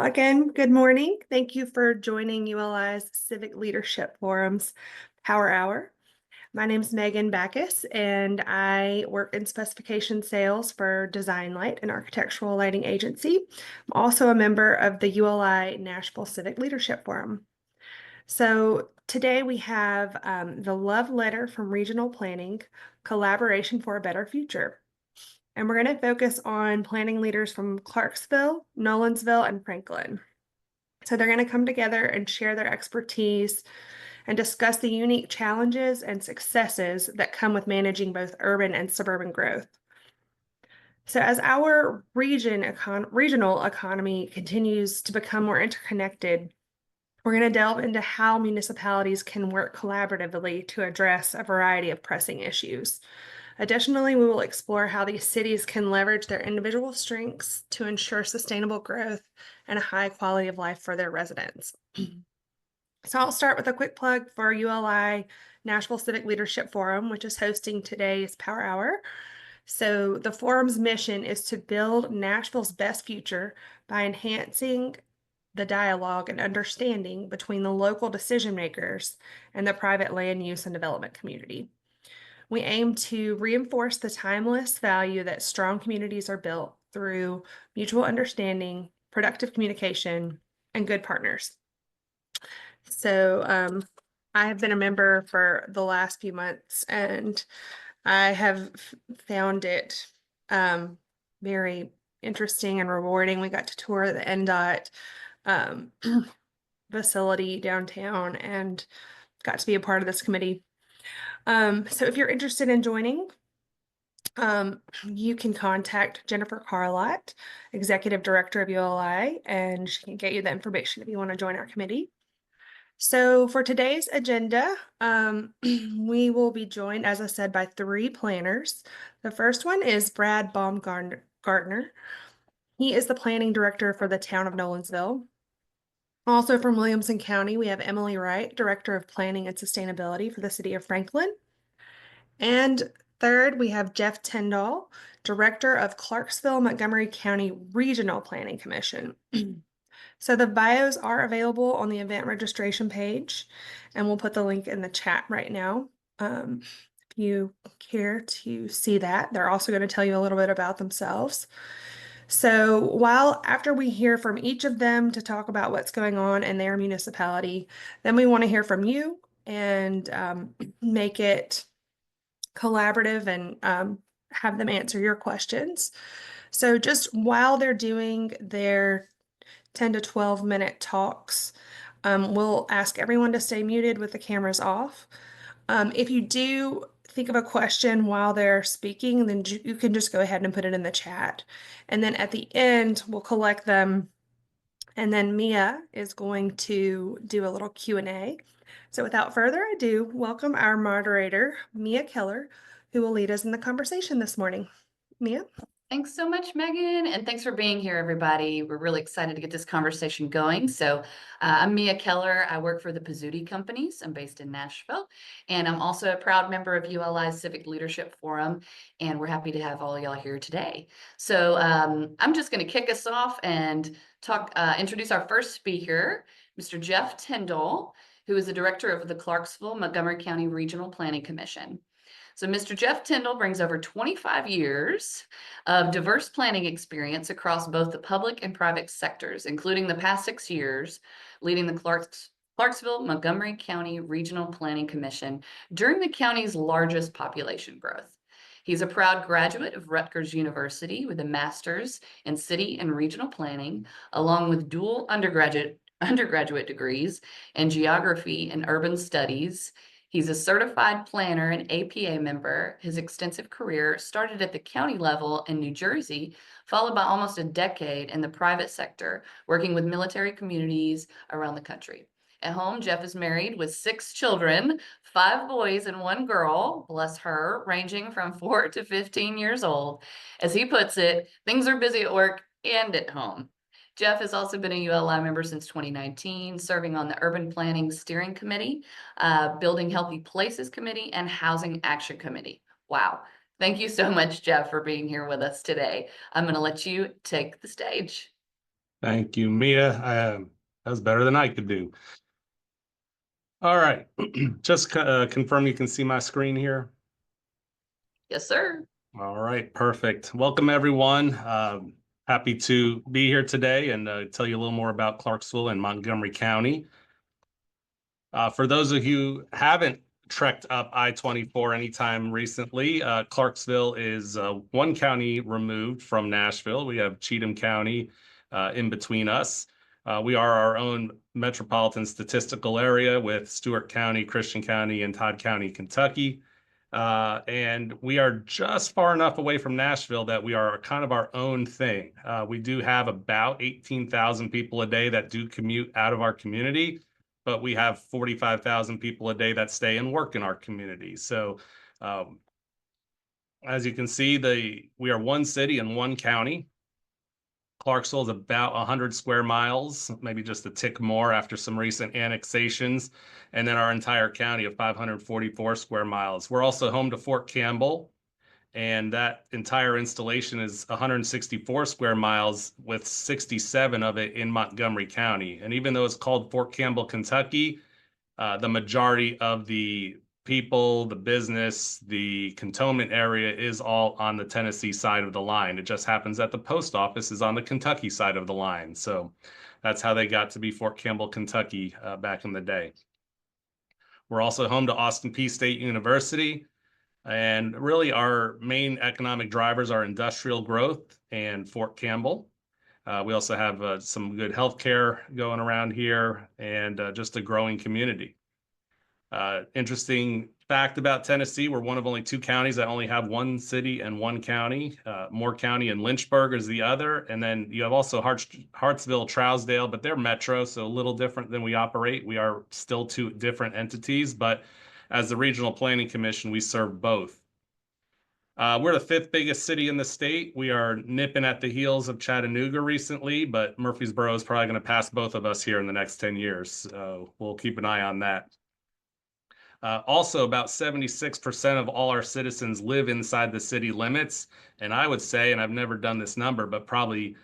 Again, good morning. Thank you for joining ULI's Civic Leadership Forum's Power Hour. My name is Megan Backus, and I work in specification sales for Design Light, an architectural lighting agency. I'm also a member of the ULI Nashville Civic Leadership Forum. So today we have the Love Letter from Regional Planning, Collaboration for a Better Future. And we're going to focus on planning leaders from Clarksville, Nolensville, and Franklin. So they're going to come together and share their expertise and discuss the unique challenges and successes that come with managing both urban and suburban growth. So as our regional economy continues to become more interconnected, we're going to delve into how municipalities can work collaboratively to address a variety of pressing issues. Additionally, we will explore how these cities can leverage their individual strengths to ensure sustainable growth and a high quality of life for their residents. So I'll start with a quick plug for ULI Nashville Civic Leadership Forum, which is hosting today's Power Hour. So the forum's mission is to build Nashville's best future by enhancing the dialogue and understanding between the local decision makers and the private land use and development community. We aim to reinforce the timeless value that strong communities are built through mutual understanding, productive communication, and good partners. So I have been a member for the last few months, and I have found it very interesting and rewarding. We got to tour the NDOT facility downtown and got to be a part of this committee. So if you're interested in joining, you can contact Jennifer Carlott, Executive Director of ULI, and she can get you the information if you want to join our committee. So for today's agenda, we will be joined, as I said, by 3 planners. The first one is Brad Baumgartner. He is the planning director for the town of Nolensville. Also from Williamson County, we have Emily Wright, Director of Planning and Sustainability for the city of Franklin. And third, we have Jeff Tyndall, Director of Clarksville Montgomery County Regional Planning Commission. So the bios are available on the event registration page, and we'll put the link in the chat right now. If you care to see that, they're also going to tell you a little bit about themselves. So after we hear from each of them to talk about what's going on in their municipality, then we want to hear from you and make it collaborative and have them answer your questions. So just while they're doing their 10 to 12 minute talks, we'll ask everyone to stay muted with the cameras off. If you do think of a question while they're speaking, then you can just go ahead and put it in the chat. And then at the end, we'll collect them. And then Mia is going to do a little Q&A. So without further ado, welcome our moderator, Mia Keller, who will lead us in the conversation this morning. Mia? Thanks so much, Megan, and thanks for being here, everybody. We're really excited to get this conversation going. I'm Mia Keller. I work for the Pizzuti Companies. I'm based in Nashville, and I'm also a proud member of ULI's Civic Leadership Forum, and we're happy to have all y'all here today. I'm just going to kick us off and introduce our first speaker, Mr. Jeff Tyndall, who is the director of the Clarksville Montgomery County Regional Planning Commission. So Mr. Jeff Tyndall brings over 25 years of diverse planning experience across both the public and private sectors, including the past 6 years leading the Clarksville Montgomery County Regional Planning Commission during the county's largest population growth. He's a proud graduate of Rutgers University with a master's in city and regional planning, along with dual undergraduate degrees in geography and urban studies. He's a certified planner and APA member. His extensive career started at the county level in New Jersey, followed by almost a decade in the private sector, working with military communities around the country. At home, Jeff is married with 6 children, 5 boys and 1 girl, bless her, ranging from 4 to 15 years old. As he puts it, things are busy at work and at home. Jeff has also been a ULI member since 2019, serving on the Urban Planning Steering Committee, Building Healthy Places Committee, and Housing Action Committee. Wow. Thank you so much, Jeff, for being here with us today. I'm going to let you take the stage. Thank you, Mia. That was better than I could do. All right, just confirm you can see my screen here. Yes, sir. All right, perfect. Welcome, everyone. Happy to be here today and tell you a little more about Clarksville and Montgomery County. For those of you who haven't trekked up I-24 anytime recently, Clarksville is one county removed from Nashville. We have Cheatham County in between us. We are our own metropolitan statistical area with Stewart County, Christian County, and Todd County, Kentucky. And we are just far enough away from Nashville that we are kind of our own thing. We do have about 18,000 people a day that do commute out of our community, but we have 45,000 people a day that stay and work in our community. So as you can see, we are one city and one county. Clarksville is about 100 square miles, maybe just a tick more after some recent annexations, and then our entire county of 544 square miles. We're also home to Fort Campbell, and that entire installation is 164 square miles, with 67 of it in Montgomery County. And even though it's called Fort Campbell, Kentucky, the majority of the people, the business, the cantonment area is all on the Tennessee side of the line. It just happens that the post office is on the Kentucky side of the line. So that's how they got to be Fort Campbell, Kentucky back in the day. We're also home to Austin Peay State University. And really our main economic drivers are industrial growth and Fort Campbell. We also have some good healthcare going around here and just a growing community. Interesting fact about Tennessee, we're one of only two counties that only have one city and one county. Moore County and Lynchburg is the other. And then you have also Hartsville, Trousdale, but they're metro, so a little different than we operate. We are still two different entities, but as the Regional Planning Commission, we serve both. We're the fifth biggest city in the state. We are nipping at the heels of Chattanooga recently, but Murfreesboro is probably going to pass both of us here in the next 10 years. So we'll keep an eye on that. Also, about 76% of all our citizens live inside the city limits. And I would say, and I've never done this number, but probably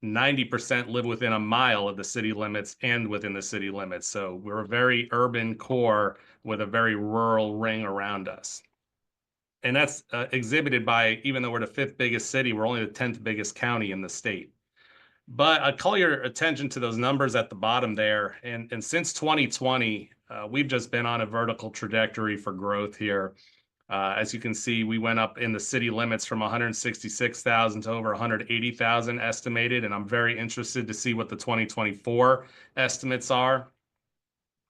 90% live within a mile of the city limits and within the city limits. So we're a very urban core with a very rural ring around us. And that's exhibited by, even though we're the fifth biggest city, we're only the 10th biggest county in the state. But I'd call your attention to those numbers at the bottom there. And since 2020, we've just been on a vertical trajectory for growth here. As you can see, we went up in the city limits from 166,000 to over 180,000 estimated. And I'm very interested to see what the 2024 estimates are.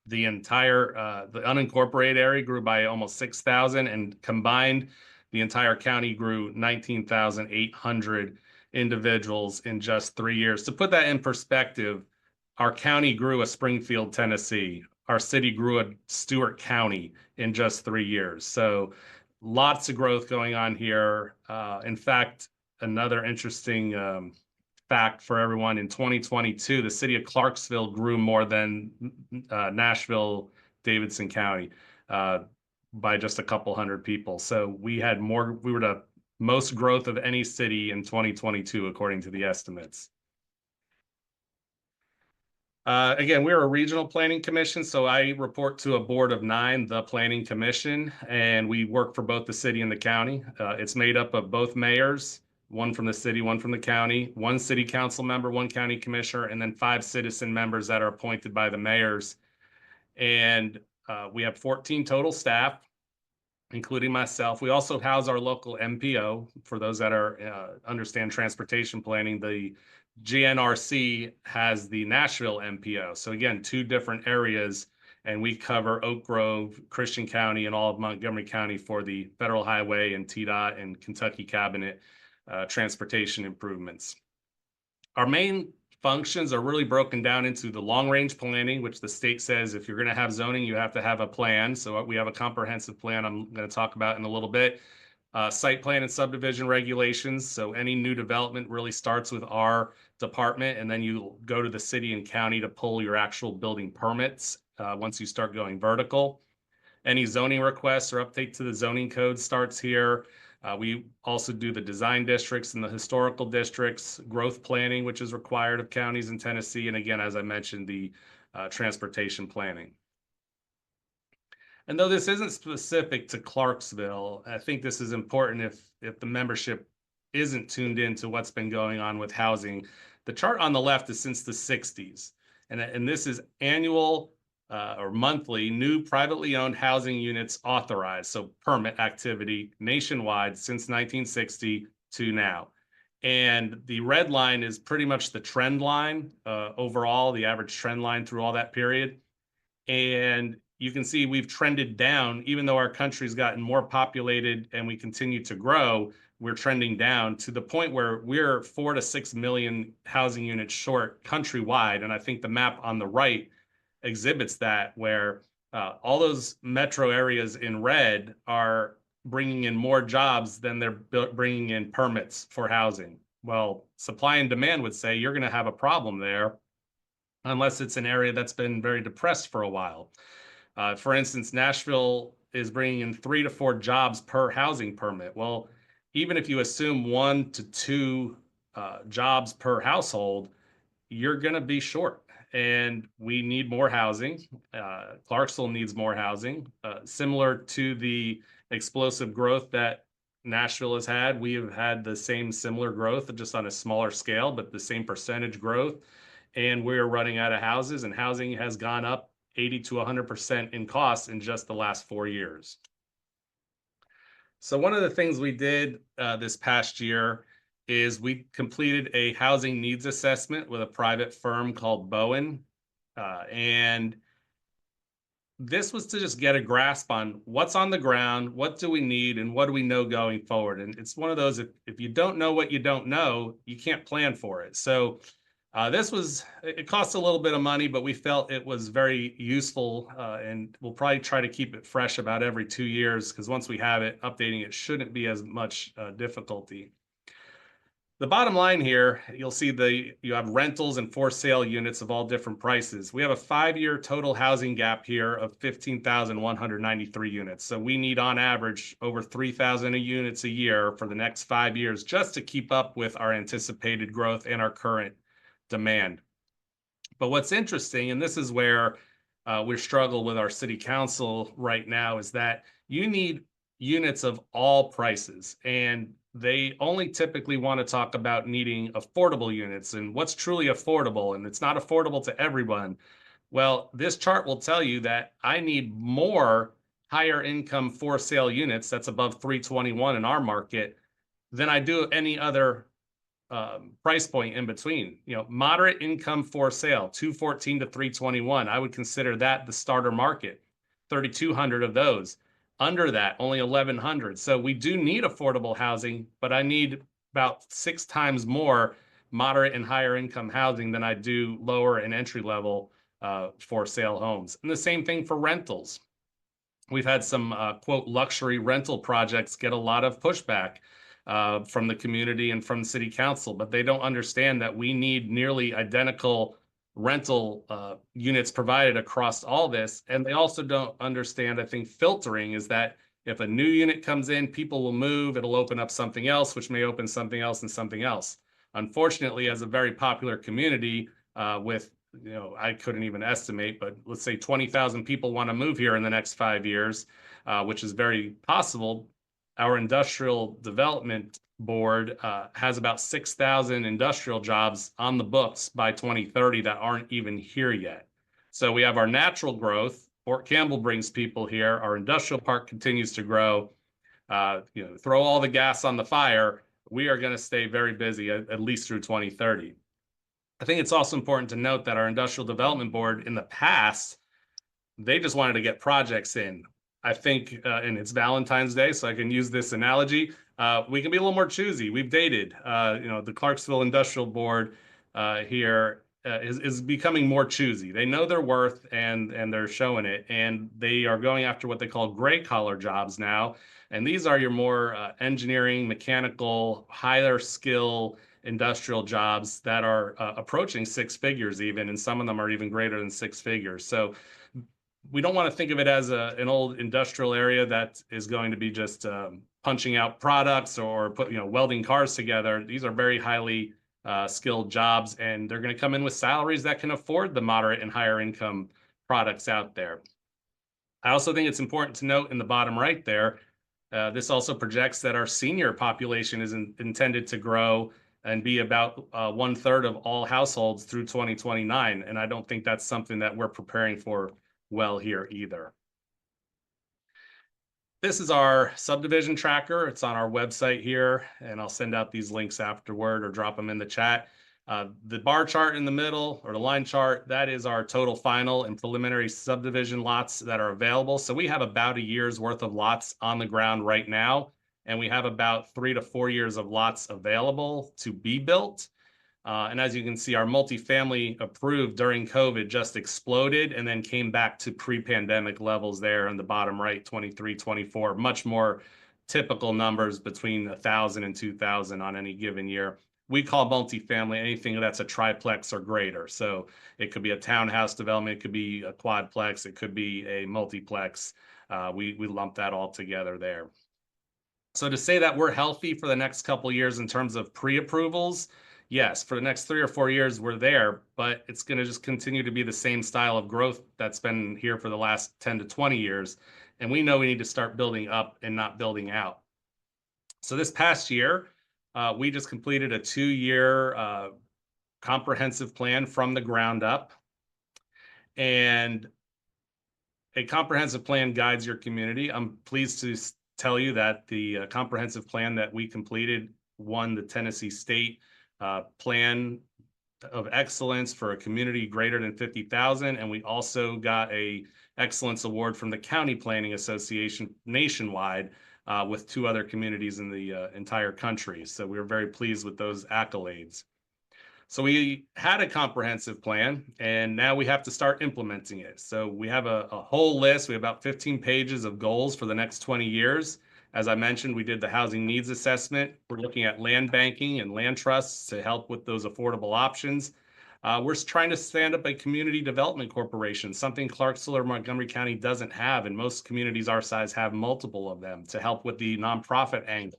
The entire, the unincorporated area grew by almost 6,000, and combined, the entire county grew 19,800 individuals in just 3 years. To put that in perspective, our county grew a Springfield, Tennessee. Our city grew a Stewart County in just 3 years. So lots of growth going on here. In fact, another interesting fact for everyone, in 2022, the city of Clarksville grew more than Nashville, Davidson County by just a couple hundred people. So we were the most growth of any city in 2022, according to the estimates. Again, we're a regional planning commission, so I report to a board of 9, the planning commission, and we work for both the city and the county. It's made up of both mayors, one from the city, one from the county, one city council member, one county commissioner, and then 5 citizen members that are appointed by the mayors. And we have 14 total staff, including myself. We also house our local MPO. For those that understand transportation planning, the GNRC has the Nashville MPO. So again, 2 different areas, and we cover Oak Grove, Christian County, and all of Montgomery County for the Federal Highway and TDOT and Kentucky Cabinet transportation improvements. Our main functions are really broken down into the long-range planning, which the state says if you're going to have zoning, you have to have a plan. So we have a comprehensive plan I'm going to talk about in a little bit. Site plan and subdivision regulations. So any new development really starts with our department, and then you go to the city and county to pull your actual building permits once you start going vertical. Any zoning requests or update to the zoning code starts here. We also do the design districts and the historical districts, growth planning, which is required of counties in Tennessee. And again, as I mentioned, the transportation planning. And though this isn't specific to Clarksville, I think this is important if the membership isn't tuned into what's been going on with housing. The chart on the left is since the 60s, and this is annual or monthly new privately owned housing units authorized, so permit activity nationwide since 1960 to now. And the red line is pretty much the trend line overall, the average trend line through all that period. And you can see we've trended down, even though our country's gotten more populated and we continue to grow, we're trending down to the point where we're 4 to 6 million housing units short countrywide. And I think the map on the right exhibits that, where all those metro areas in red are bringing in more jobs than they're bringing in permits for housing. Well, supply and demand would say you're going to have a problem there unless it's an area that's been very depressed for a while. For instance, Nashville is bringing in 3 to 4 jobs per housing permit. Well, even if you assume 1 to 2 jobs per household, you're going to be short. And we need more housing. Clarksville needs more housing. Similar to the explosive growth that Nashville has had, we have had the same similar growth, just on a smaller scale, but the same percentage growth. And we're running out of houses, and housing has gone up 80 to 100% in costs in just the last 4 years. So one of the things we did this past year is we completed a housing needs assessment with a private firm called Bowen. And this was to just get a grasp on what's on the ground, what do we need, and what do we know going forward. And it's one of those, if you don't know what you don't know, you can't plan for it. So it cost a little bit of money, but we felt it was very useful, and we'll probably try to keep it fresh about every 2 years, because once we have it, updating it shouldn't be as much difficulty. The bottom line here, you'll see you have rentals and for sale units of all different prices. We have a 5-year total housing gap here of 15,193 units. So we need on average over 3,000 units a year for the next 5 years just to keep up with our anticipated growth and our current demand. But what's interesting, and this is where we struggle with our city council right now, is that you need units of all prices, and they only typically want to talk about needing affordable units and what's truly affordable, and it's not affordable to everyone. Well, this chart will tell you that I need more higher income for sale units, that's above 321 in our market, than I do any other price point in between. Moderate income for sale, 214 to 321. I would consider that the starter market, 3,200 of those. Under that, only 1,100. So we do need affordable housing, but I need about 6 times more moderate and higher income housing than I do lower and entry level for sale homes. And the same thing for rentals. We've had some quote luxury rental projects get a lot of pushback from the community and from city council, but they don't understand that we need nearly identical rental units provided across all this. And they also don't understand, I think, filtering is that if a new unit comes in, people will move, it'll open up something else, which may open something else and something else. Unfortunately, as a very popular community with, I couldn't even estimate, but let's say 20,000 people want to move here in the next 5 years, which is very possible. Our industrial development board has about 6,000 industrial jobs on the books by 2030 that aren't even here yet. So we have our natural growth. Fort Campbell brings people here. Our industrial park continues to grow. Throw all the gas on the fire. We are going to stay very busy at least through 2030. I think it's also important to note that our industrial development board in the past, they just wanted to get projects in. I think, and it's Valentine's Day, so I can use this analogy. We can be a little more choosy. We've dated. The Clarksville Industrial Board here is becoming more choosy. They know their worth, and they're showing it. And they are going after what they call gray collar jobs now. And these are your more engineering, mechanical, higher skill industrial jobs that are approaching 6 figures even, and some of them are even greater than 6 figures. So we don't want to think of it as an old industrial area that is going to be just punching out products or welding cars together. These are very highly skilled jobs, and they're going to come in with salaries that can afford the moderate and higher income products out there. I also think it's important to note in the bottom right there, this also projects that our senior population is intended to grow and be about 1/3 of all households through 2029. And I don't think that's something that we're preparing for well here either. This is our subdivision tracker. It's on our website here, and I'll send out these links afterward or drop them in the chat. The bar chart in the middle, or the line chart, that is our total final and preliminary subdivision lots that are available. So we have about a year's worth of lots on the ground right now, and we have about 3 to 4 years of lots available to be built. And as you can see, our multifamily approved during COVID just exploded and then came back to pre-pandemic levels there on the bottom right, 23, 24, much more typical numbers between 1,000 and 2,000 on any given year. We call multifamily anything that's a triplex or greater. So it could be a townhouse development, it could be a quadplex, it could be a multiplex. We lump that all together there. So to say that we're healthy for the next couple of years in terms of pre-approvals, yes, for the next 3 or 4 years, we're there, but it's going to just continue to be the same style of growth that's been here for the last 10 to 20 years. And we know we need to start building up and not building out. So this past year, we just completed a 2-year comprehensive plan from the ground up. And a comprehensive plan guides your community. I'm pleased to tell you that the comprehensive plan that we completed won the Tennessee State Plan of Excellence for a community greater than 50,000, and we also got a excellence award from the County Planning Association nationwide with 2 other communities in the entire country. So we were very pleased with those accolades. So we had a comprehensive plan, and now we have to start implementing it. So we have a whole list. We have about 15 pages of goals for the next 20 years. As I mentioned, we did the housing needs assessment. We're looking at land banking and land trusts to help with those affordable options. We're trying to stand up a community development corporation, something Clarksville or Montgomery County doesn't have, and most communities our size have multiple of them to help with the nonprofit angle.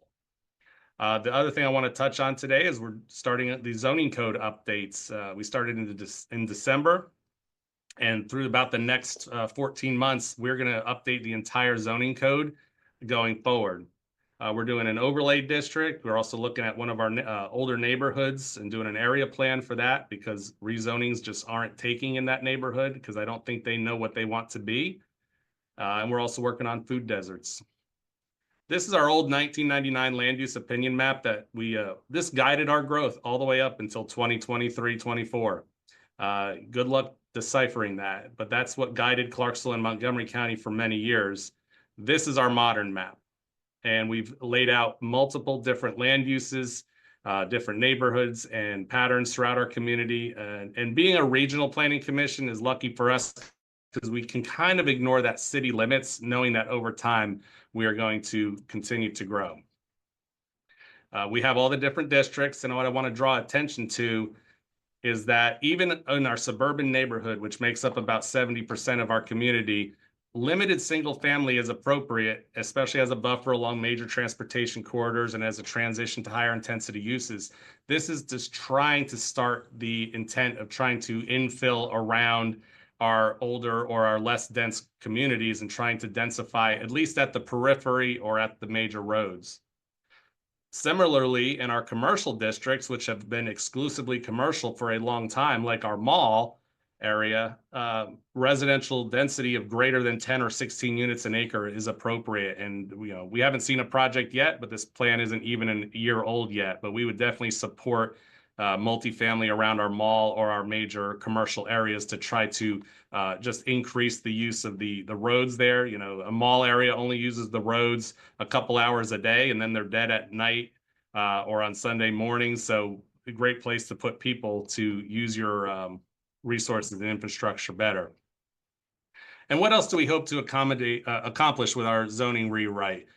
The other thing I want to touch on today is we're starting the zoning code updates. We started in December, and through about the next 14 months, we're going to update the entire zoning code going forward. We're doing an overlay district. We're also looking at one of our older neighborhoods and doing an area plan for that because rezonings just aren't taking in that neighborhood because I don't think they know what they want to be. And we're also working on food deserts. This is our old 1999 land use opinion map that this guided our growth all the way up until 2023, 24. Good luck deciphering that, but that's what guided Clarksville and Montgomery County for many years. This is our modern map, and we've laid out multiple different land uses, different neighborhoods and patterns throughout our community. And being a regional planning commission is lucky for us because we can kind of ignore that city limits, knowing that over time, we are going to continue to grow. We have all the different districts, and what I want to draw attention to is that even in our suburban neighborhood, which makes up about 70% of our community, limited single family is appropriate, especially as a buffer along major transportation corridors and as a transition to higher intensity uses. This is just trying to start the intent of trying to infill around our older or our less dense communities and trying to densify at least at the periphery or at the major roads. Similarly, in our commercial districts, which have been exclusively commercial for a long time, like our mall area, residential density of greater than 10 or 16 units an acre is appropriate. And we haven't seen a project yet, but this plan isn't even a year old yet. But we would definitely support multifamily around our mall or our major commercial areas to try to just increase the use of the roads there. A mall area only uses the roads a couple hours a day, and then they're dead at night or on Sunday mornings. So a great place to put people to use your resources and infrastructure better. And what else do we hope to accomplish with our zoning rewrite?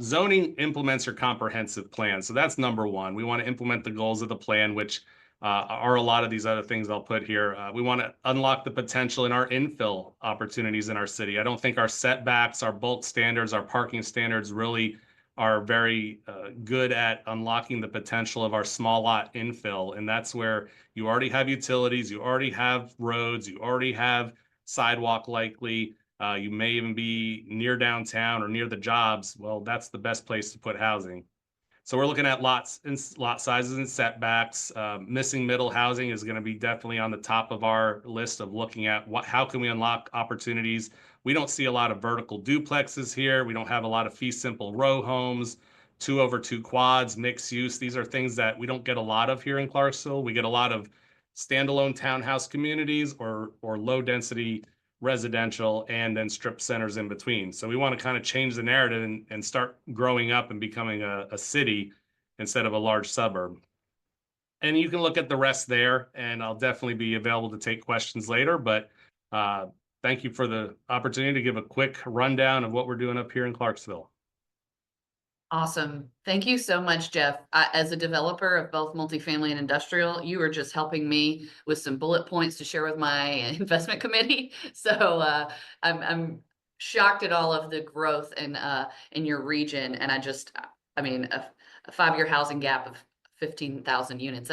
Zoning implements your comprehensive plan. So that's number one. We want to implement the goals of the plan, which are a lot of these other things I'll put here. We want to unlock the potential in our infill opportunities in our city. I don't think our setbacks, our bulk standards, our parking standards really are very good at unlocking the potential of our small lot infill. And that's where you already have utilities, you already have roads, you already have sidewalk likely. You may even be near downtown or near the jobs. Well, that's the best place to put housing. So we're looking at lots and lot sizes and setbacks. Missing middle housing is going to be definitely on the top of our list of looking at how can we unlock opportunities. We don't see a lot of vertical duplexes here. We don't have a lot of fee simple row homes, 2/2 quads, mixed use. These are things that we don't get a lot of here in Clarksville. We get a lot of standalone townhouse communities or low density residential and then strip centers in between. So we want to kind of change the narrative and start growing up and becoming a city instead of a large suburb. And you can look at the rest there, and I'll definitely be available to take questions later. But thank you for the opportunity to give a quick rundown of what we're doing up here in Clarksville. Awesome. Thank you so much, Jeff. As a developer of both multifamily and industrial, you are just helping me with some bullet points to share with my investment committee. So I'm shocked at all of the growth in your region. And I mean, a 5-year housing gap of 15,000 units.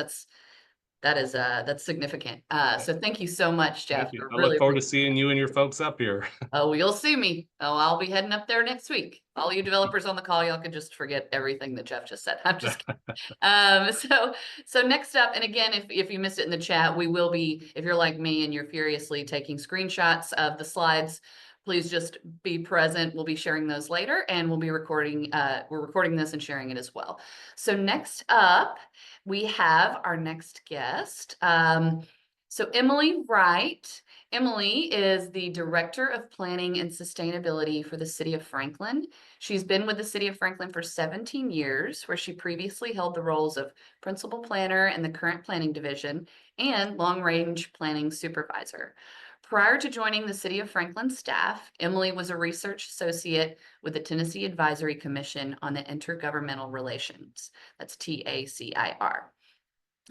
That's significant. So thank you so much, Jeff. Thank you. I I really look forward to seeing you and your folks up here. Oh, you'll see me. Oh, I'll be heading up there next week. All you developers on the call, y'all can just forget everything that Jeff just said. I'm just kidding. So next up, and again, if you missed it in the chat, we will be, if you're like me and you're furiously taking screenshots of the slides, please just be present. We'll be sharing those later, and we'll be recording, we're recording this and sharing it as well. So next up, we have our next guest. So Emily Wright. Emily is the Director of Planning and Sustainability for the City of Franklin. She's been with the City of Franklin for 17 years, where she previously held the roles of Principal Planner in the current Planning Division and Long Range Planning Supervisor. Prior to joining the City of Franklin staff, Emily was a research associate with the Tennessee Advisory Commission on the Intergovernmental Relations. That's TACIR.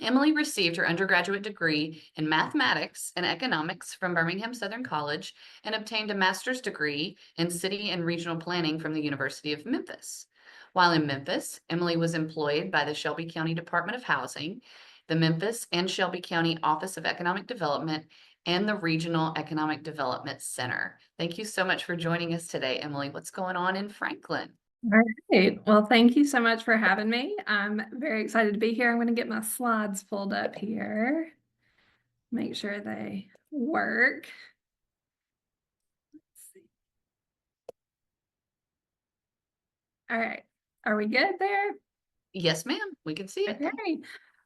Emily received her undergraduate degree in mathematics and economics from Birmingham Southern College and obtained a master's degree in city and regional planning from the University of Memphis. While in Memphis, Emily was employed by the Shelby County Department of Housing, the Memphis and Shelby County Office of Economic Development, and the Regional Economic Development Center. Thank you so much for joining us today, Emily. What's going on in Franklin? All right. Well, thank you so much for having me. I'm very excited to be here. I'm going to get my slides pulled up here. Make sure they work. Let's see. All right. Are we good there? Yes, ma'am. We can see it. Okay.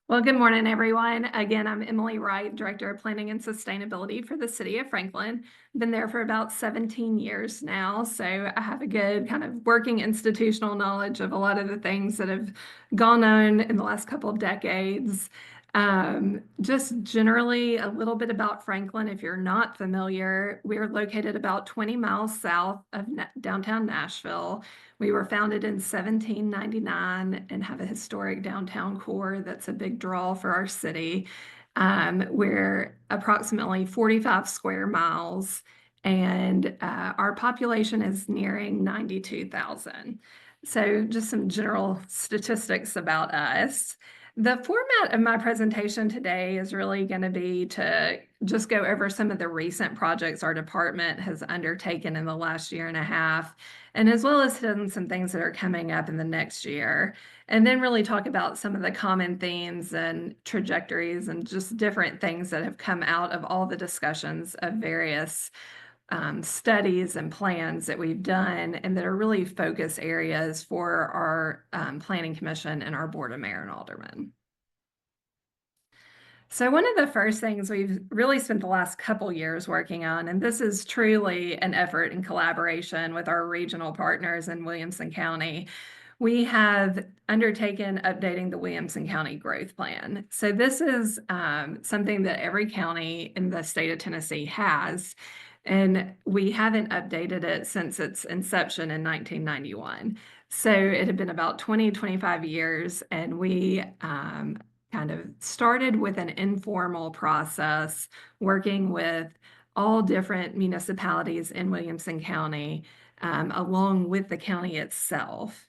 Well, good morning, everyone. Again, I'm Emily Wright, Director of Planning and Sustainability for the City of Franklin. Been there for about 17 years now, so I have a good kind of working institutional knowledge of a lot of the things that have gone on in the last couple of decades. Just generally a little bit about Franklin. If you're not familiar, we're located about 20 miles south of downtown Nashville. We were founded in 1799 and have a historic downtown core that's a big draw for our city. We're approximately 45 square miles, and our population is nearing 92,000. So just some general statistics about us. The format of my presentation today is really going to be to just go over some of the recent projects our department has undertaken in the last year and a half, and as well as some things that are coming up in the next year, and then really talk about some of the common themes and trajectories and just different things that have come out of all the discussions of various studies and plans that we've done and that are really focus areas for our Planning Commission and our Board of Mayor and Aldermen. So one of the first things we've really spent the last couple years working on, and this is truly an effort in collaboration with our regional partners in Williamson County, we have undertaken updating the Williamson County Growth Plan. So this is something that every county in the state of Tennessee has, and we haven't updated it since its inception in 1991. So it had been about 25 years, and we kind of started with an informal process working with all different municipalities in Williamson County, along with the county itself.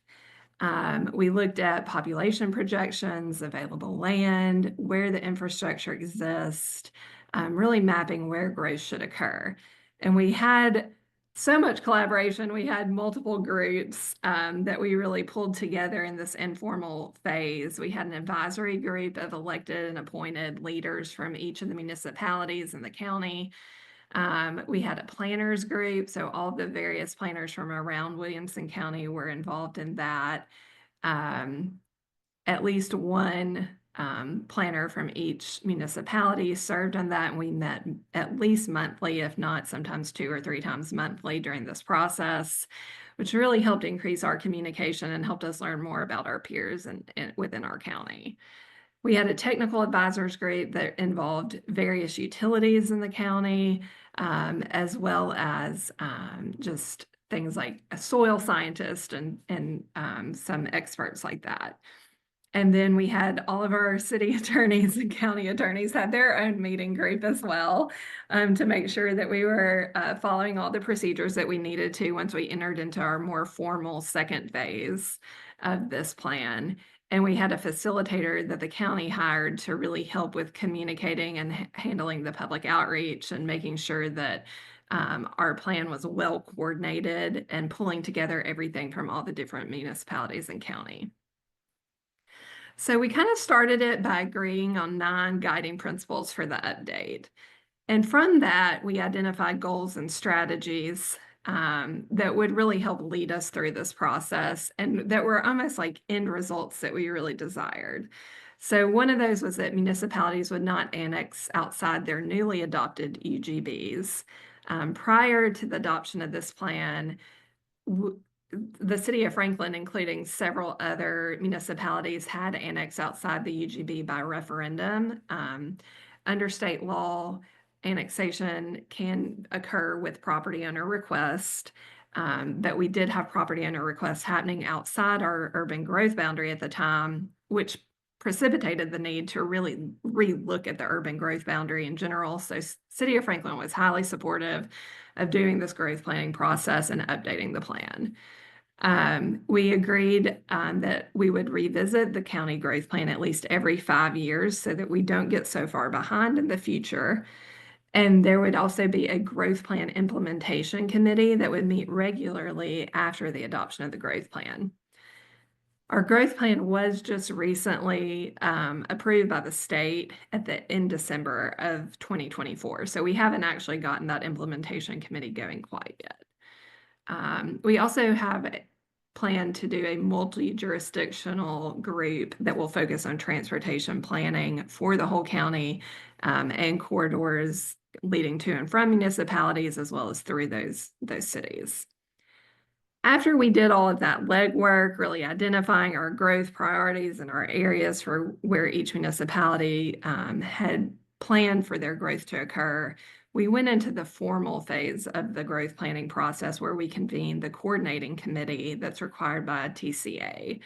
We looked at population projections, available land, where the infrastructure exists, really mapping where growth should occur. And we had so much collaboration. We had multiple groups that we really pulled together in this informal phase. We had an advisory group of elected and appointed leaders from each of the municipalities in the county. We had a planners group, so all the various planners from around Williamson County were involved in that. At least one planner from each municipality served on that, and we met at least monthly, if not sometimes 2 or 3 times monthly during this process, which really helped increase our communication and helped us learn more about our peers and within our county. We had a technical advisors group that involved various utilities in the county, as well as just things like a soil scientist and some experts like that. And then we had all of our city attorneys and county attorneys had their own meeting group as well, to make sure that we were following all the procedures that we needed to once we entered into our more formal second phase of this plan. And we had a facilitator that the county hired to really help with communicating and handling the public outreach and making sure that our plan was well coordinated and pulling together everything from all the different municipalities and county. So we kind of started it by agreeing on 9 guiding principles for the update. And from that, we identified goals and strategies that would really help lead us through this process and that were almost like end results that we really desired. So one of those was that municipalities would not annex outside their newly adopted UGBs. Prior to the adoption of this plan, the city of Franklin, including several other municipalities, had annexed outside the UGB by referendum. Under state law, annexation can occur with property owner request, but we did have property owner requests happening outside our urban growth boundary at the time, which precipitated the need to really relook at the urban growth boundary in general. So City of Franklin was highly supportive of doing this growth planning process and updating the plan. We agreed that we would revisit the county growth plan at least every 5 years so that we don't get so far behind in the future. And there would also be a growth plan implementation committee that would meet regularly after the adoption of the growth plan. Our growth plan was just recently approved by the state in December of 2024. So we haven't actually gotten that implementation committee going quite yet. We also have planned to do a multi-jurisdictional group that will focus on transportation planning for the whole county and corridors leading to and from municipalities as well as through those cities. After we did all of that legwork, really identifying our growth priorities and our areas for where each municipality had planned for their growth to occur, we went into the formal phase of the growth planning process where we convened the coordinating committee that's required by TCA.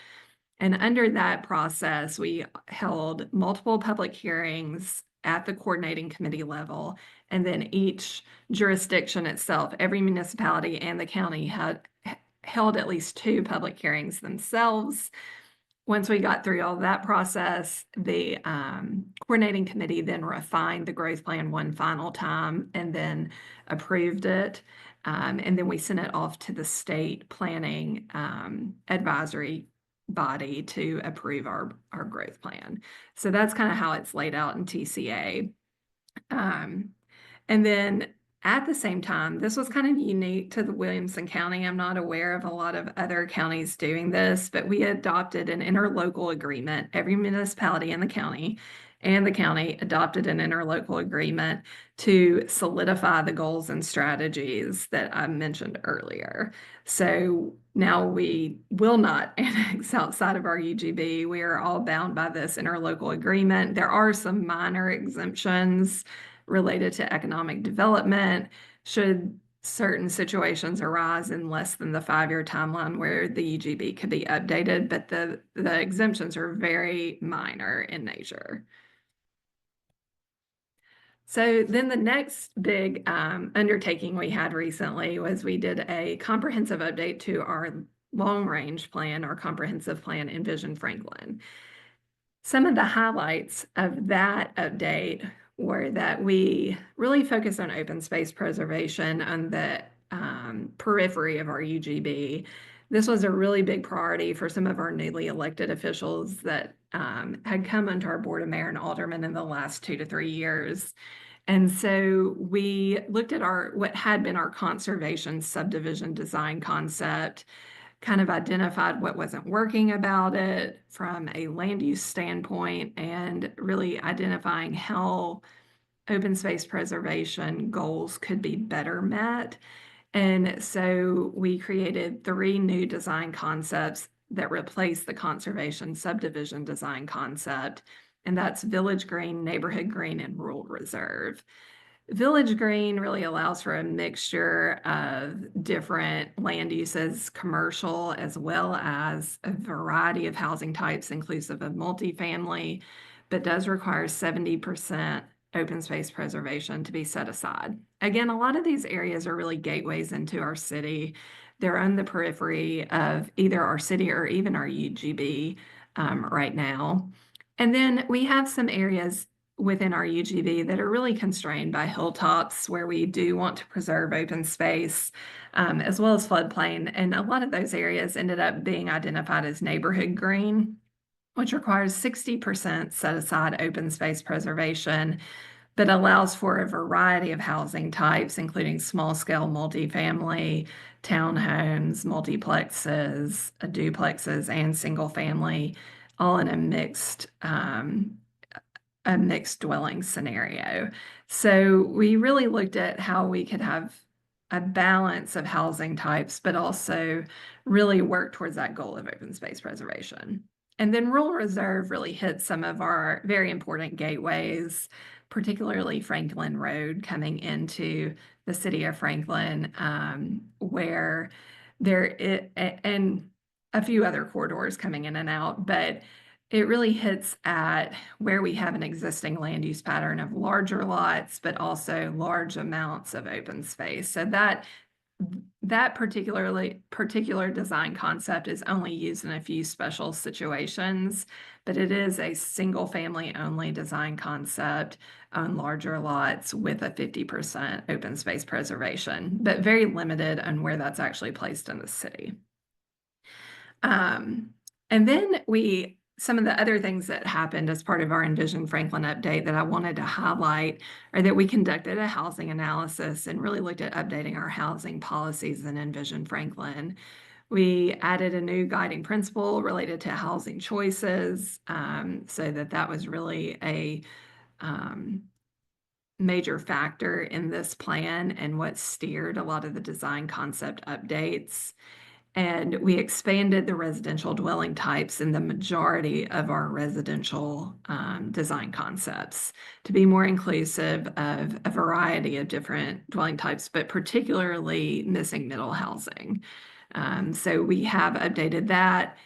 And under that process, we held multiple public hearings at the coordinating committee level, and then each jurisdiction itself, every municipality and the county had held at least 2 public hearings themselves. Once we got through all that process, the coordinating committee then refined the growth plan one final time and then approved it. And then we sent it off to the state planning advisory body to approve our growth plan. So that's kind of how it's laid out in TCA. And then at the same time, this was kind of unique to the Williamson County. I'm not aware of a lot of other counties doing this, but we adopted an interlocal agreement. Every municipality in the county and the county adopted an interlocal agreement to solidify the goals and strategies that I mentioned earlier. So now we will not annex outside of our UGB. We are all bound by this interlocal agreement. There are some minor exemptions related to economic development should certain situations arise in less than the 5-year timeline where the UGB could be updated, but the exemptions are very minor in nature. So then the next big undertaking we had recently was we did a comprehensive update to our long-range plan or comprehensive plan, Envision Franklin. Some of the highlights of that update were that we really focused on open space preservation on the periphery of our UGB. This was a really big priority for some of our newly elected officials that had come onto our board of mayor and aldermen in the last 2 to 3 years. And so we looked at what had been our conservation subdivision design concept, kind of identified what wasn't working about it from a land use standpoint, and really identifying how open space preservation goals could be better met. And so we created 3 new design concepts that replace the conservation subdivision design concept, and that's Village Green, Neighborhood Green, and Rural Reserve. Village Green really allows for a mixture of different land uses, commercial, as well as a variety of housing types, inclusive of multifamily, but does require 70% open space preservation to be set aside. Again, a lot of these areas are really gateways into our city. They're on the periphery of either our city or even our UGB right now. And then we have some areas within our UGB that are really constrained by hilltops where we do want to preserve open space, as well as floodplain. And a lot of those areas ended up being identified as neighborhood green, which requires 60% set aside open space preservation, but allows for a variety of housing types, including small scale multifamily, townhomes, multiplexes, duplexes, and single family, all in a mixed dwelling scenario. So we really looked at how we could have a balance of housing types, but also really work towards that goal of open space preservation. And then Rural Reserve really hit some of our very important gateways, particularly Franklin Road coming into the city of Franklin, where and a few other corridors coming in and out, but it really hits at where we have an existing land use pattern of larger lots, but also large amounts of open space. So that particular design concept is only used in a few special situations, but it is a single family only design concept on larger lots with a 50% open space preservation, but very limited on where that's actually placed in the city. And then some of the other things that happened as part of our Envision Franklin update that I wanted to highlight are that we conducted a housing analysis and really looked at updating our housing policies in Envision Franklin. We added a new guiding principle related to housing choices, so that was really a major factor in this plan and what steered a lot of the design concept updates. And we expanded the residential dwelling types in the majority of our residential design concepts to be more inclusive of a variety of different dwelling types, but particularly missing middle housing. So we have updated that.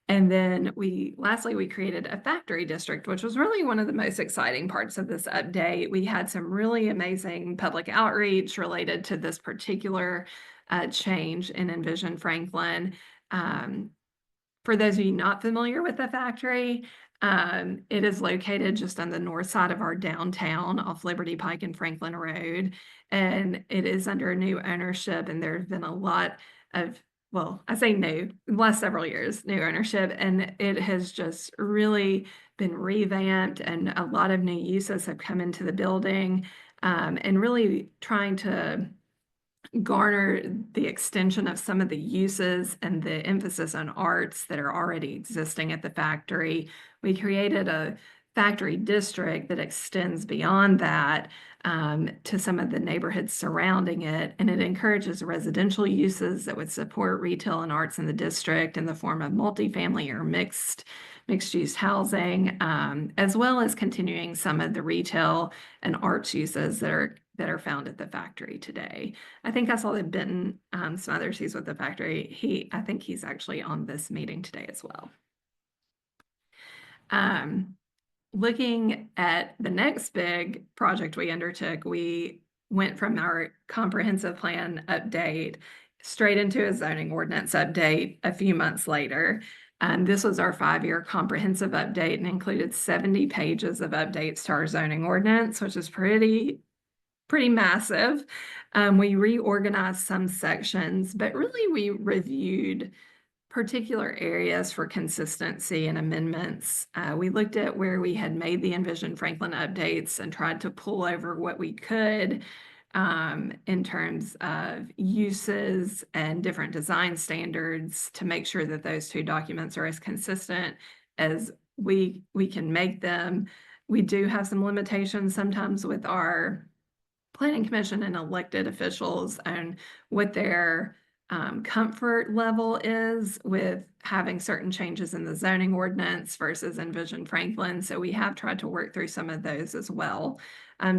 And then lastly, we created a factory district, which was really one of the most exciting parts of this update. We had some really amazing public outreach related to this particular change in Envision Franklin. For those of you not familiar with the factory, it is located just on the north side of our downtown off Liberty Pike and Franklin Road, and it is under new ownership, and there's been a lot of, well, I say new, the last several years, new ownership, and it has just really been revamped, and a lot of new uses have come into the building, and really trying to garner the extension of some of the uses and the emphasis on arts that are already existing at the factory. We created a factory district that extends beyond that to some of the neighborhoods surrounding it, and it encourages residential uses that would support retail and arts in the district in the form of multifamily or mixed-use housing, as well as continuing some of the retail and arts uses that are found at the factory today. I think I saw that Benton Smothers, he's with the factory. I think he's actually on this meeting today as well. Looking at the next big project we undertook, we went from our comprehensive plan update straight into a zoning ordinance update a few months later. This was our 5-year comprehensive update and included 70 pages of updates to our zoning ordinance, which is pretty massive. We reorganized some sections, but really we reviewed particular areas for consistency and amendments. We looked at where we had made the Envision Franklin updates and tried to pull over what we could in terms of uses and different design standards to make sure that those two documents are as consistent as we can make them. We do have some limitations sometimes with our planning commission and elected officials and what their comfort level is with having certain changes in the zoning ordinance versus Envision Franklin. So we have tried to work through some of those as well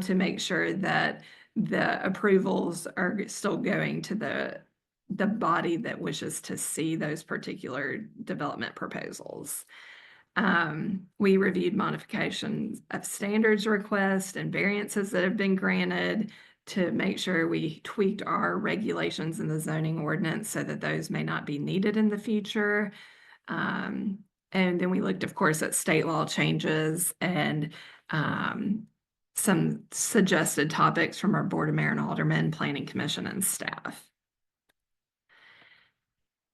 to make sure that the approvals are still going to the body that wishes to see those particular development proposals. We reviewed modifications of standards requests and variances that have been granted to make sure we tweaked our regulations in the zoning ordinance so that those may not be needed in the future. And then we looked, of course, at state law changes and some suggested topics from our Board of Mayor and Aldermen, Planning Commission, and staff.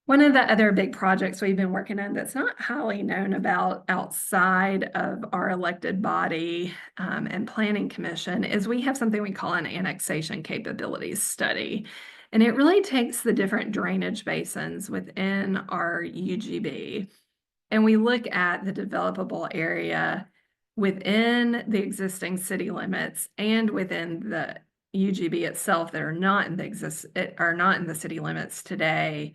One of the other big projects we've been working on that's not highly known about outside of our elected body and Planning Commission is we have something we call an annexation capabilities study. And it really takes the different drainage basins within our UGB. And we look at the developable area within the existing city limits and within the UGB itself that are not in the city limits today.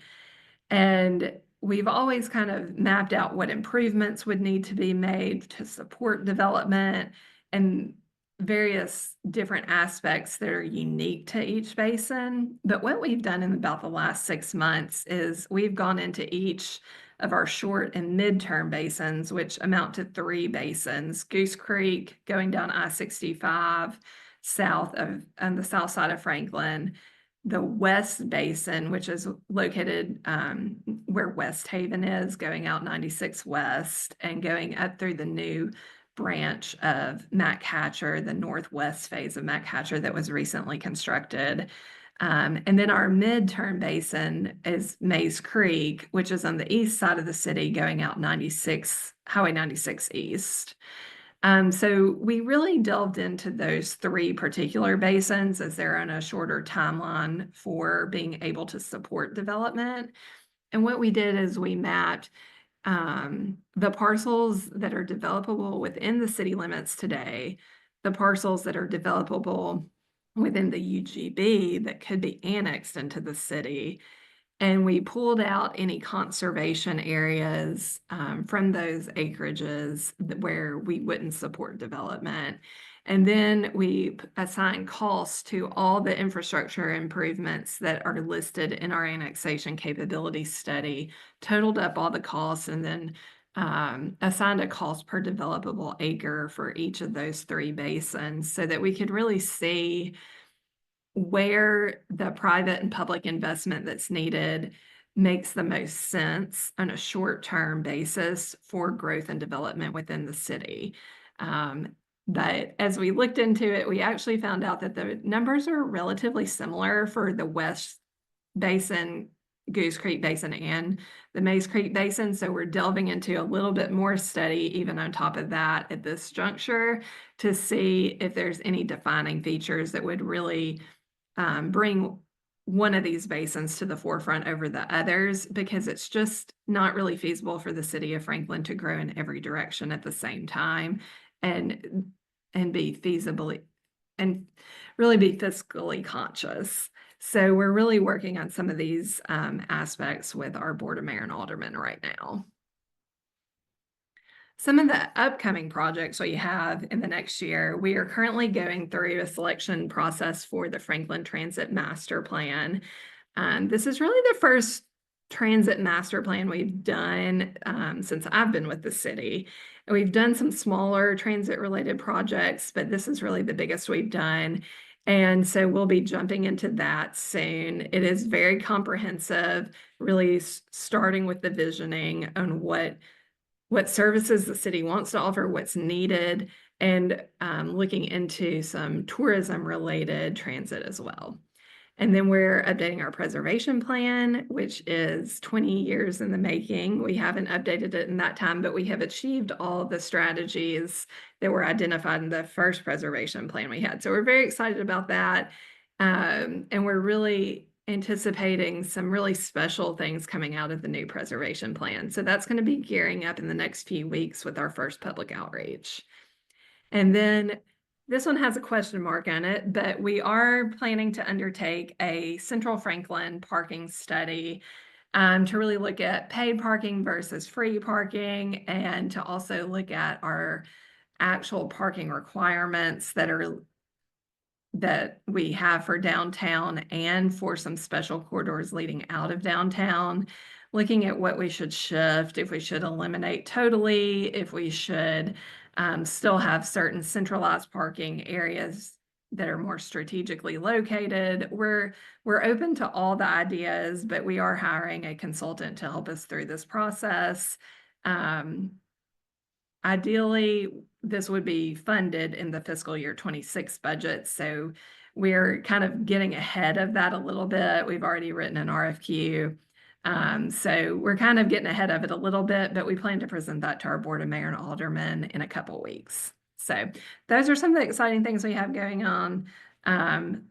And we've always kind of mapped out what improvements would need to be made to support development and various different aspects that are unique to each basin. But what we've done in about the last 6 months is we've gone into each of our short and midterm basins, which amount to 3 basins: Goose Creek going down I-65 south of on the south side of Franklin, the West Basin, which is located where West Haven is, going out 96 West and going up through the new branch of Mac Hatcher, the northwest phase of Mac Hatcher that was recently constructed. And then our midterm basin is Mays Creek, which is on the east side of the city going out Highway 96 East. So we really delved into those 3 particular basins as they're on a shorter timeline for being able to support development. And what we did is we mapped the parcels that are developable within the city limits today, the parcels that are developable within the UGB that could be annexed into the city. And we pulled out any conservation areas from those acreages where we wouldn't support development. And then we assigned costs to all the infrastructure improvements that are listed in our annexation capability study, totaled up all the costs, and then assigned a cost per developable acre for each of those 3 basins so that we could really see where the private and public investment that's needed makes the most sense on a short-term basis for growth and development within the city. But as we looked into it, we actually found out that the numbers are relatively similar for the West Basin, Goose Creek Basin, and the Mays Creek Basin. So we're delving into a little bit more study, even on top of that at this juncture, to see if there's any defining features that would really bring one of these basins to the forefront over the others, because it's just not really feasible for the city of Franklin to grow in every direction at the same time and be feasibly and really be fiscally conscious. So we're really working on some of these aspects with our Board of Mayor and Aldermen right now. Some of the upcoming projects we have in the next year, we are currently going through a selection process for the Franklin Transit Master Plan. This is really the first transit master plan we've done since I've been with the city. We've done some smaller transit related projects, but this is really the biggest we've done. And so we'll be jumping into that soon. It is very comprehensive, really starting with the visioning on what services the city wants to offer, what's needed, and looking into some tourism-related transit as well. And then we're updating our preservation plan, which is 20 years in the making. We haven't updated it in that time, but we have achieved all the strategies that were identified in the first preservation plan we had. So we're very excited about that. And we're really anticipating some really special things coming out of the new preservation plan. So that's going to be gearing up in the next few weeks with our first public outreach. And then this one has a question mark on it, but we are planning to undertake a Central Franklin parking study to really look at paid parking versus free parking, and to also look at our actual parking requirements that we have for downtown and for some special corridors leading out of downtown, looking at what we should shift, if we should eliminate totally, if we should still have certain centralized parking areas that are more strategically located. We're open to all the ideas, but we are hiring a consultant to help us through this process. Ideally, this would be funded in the fiscal year 26 budget. So we're kind of getting ahead of that a little bit. We've already written an RFQ. So we're kind of getting ahead of it a little bit, but we plan to present that to our Board of Mayor and Aldermen in a couple weeks. So those are some of the exciting things we have going on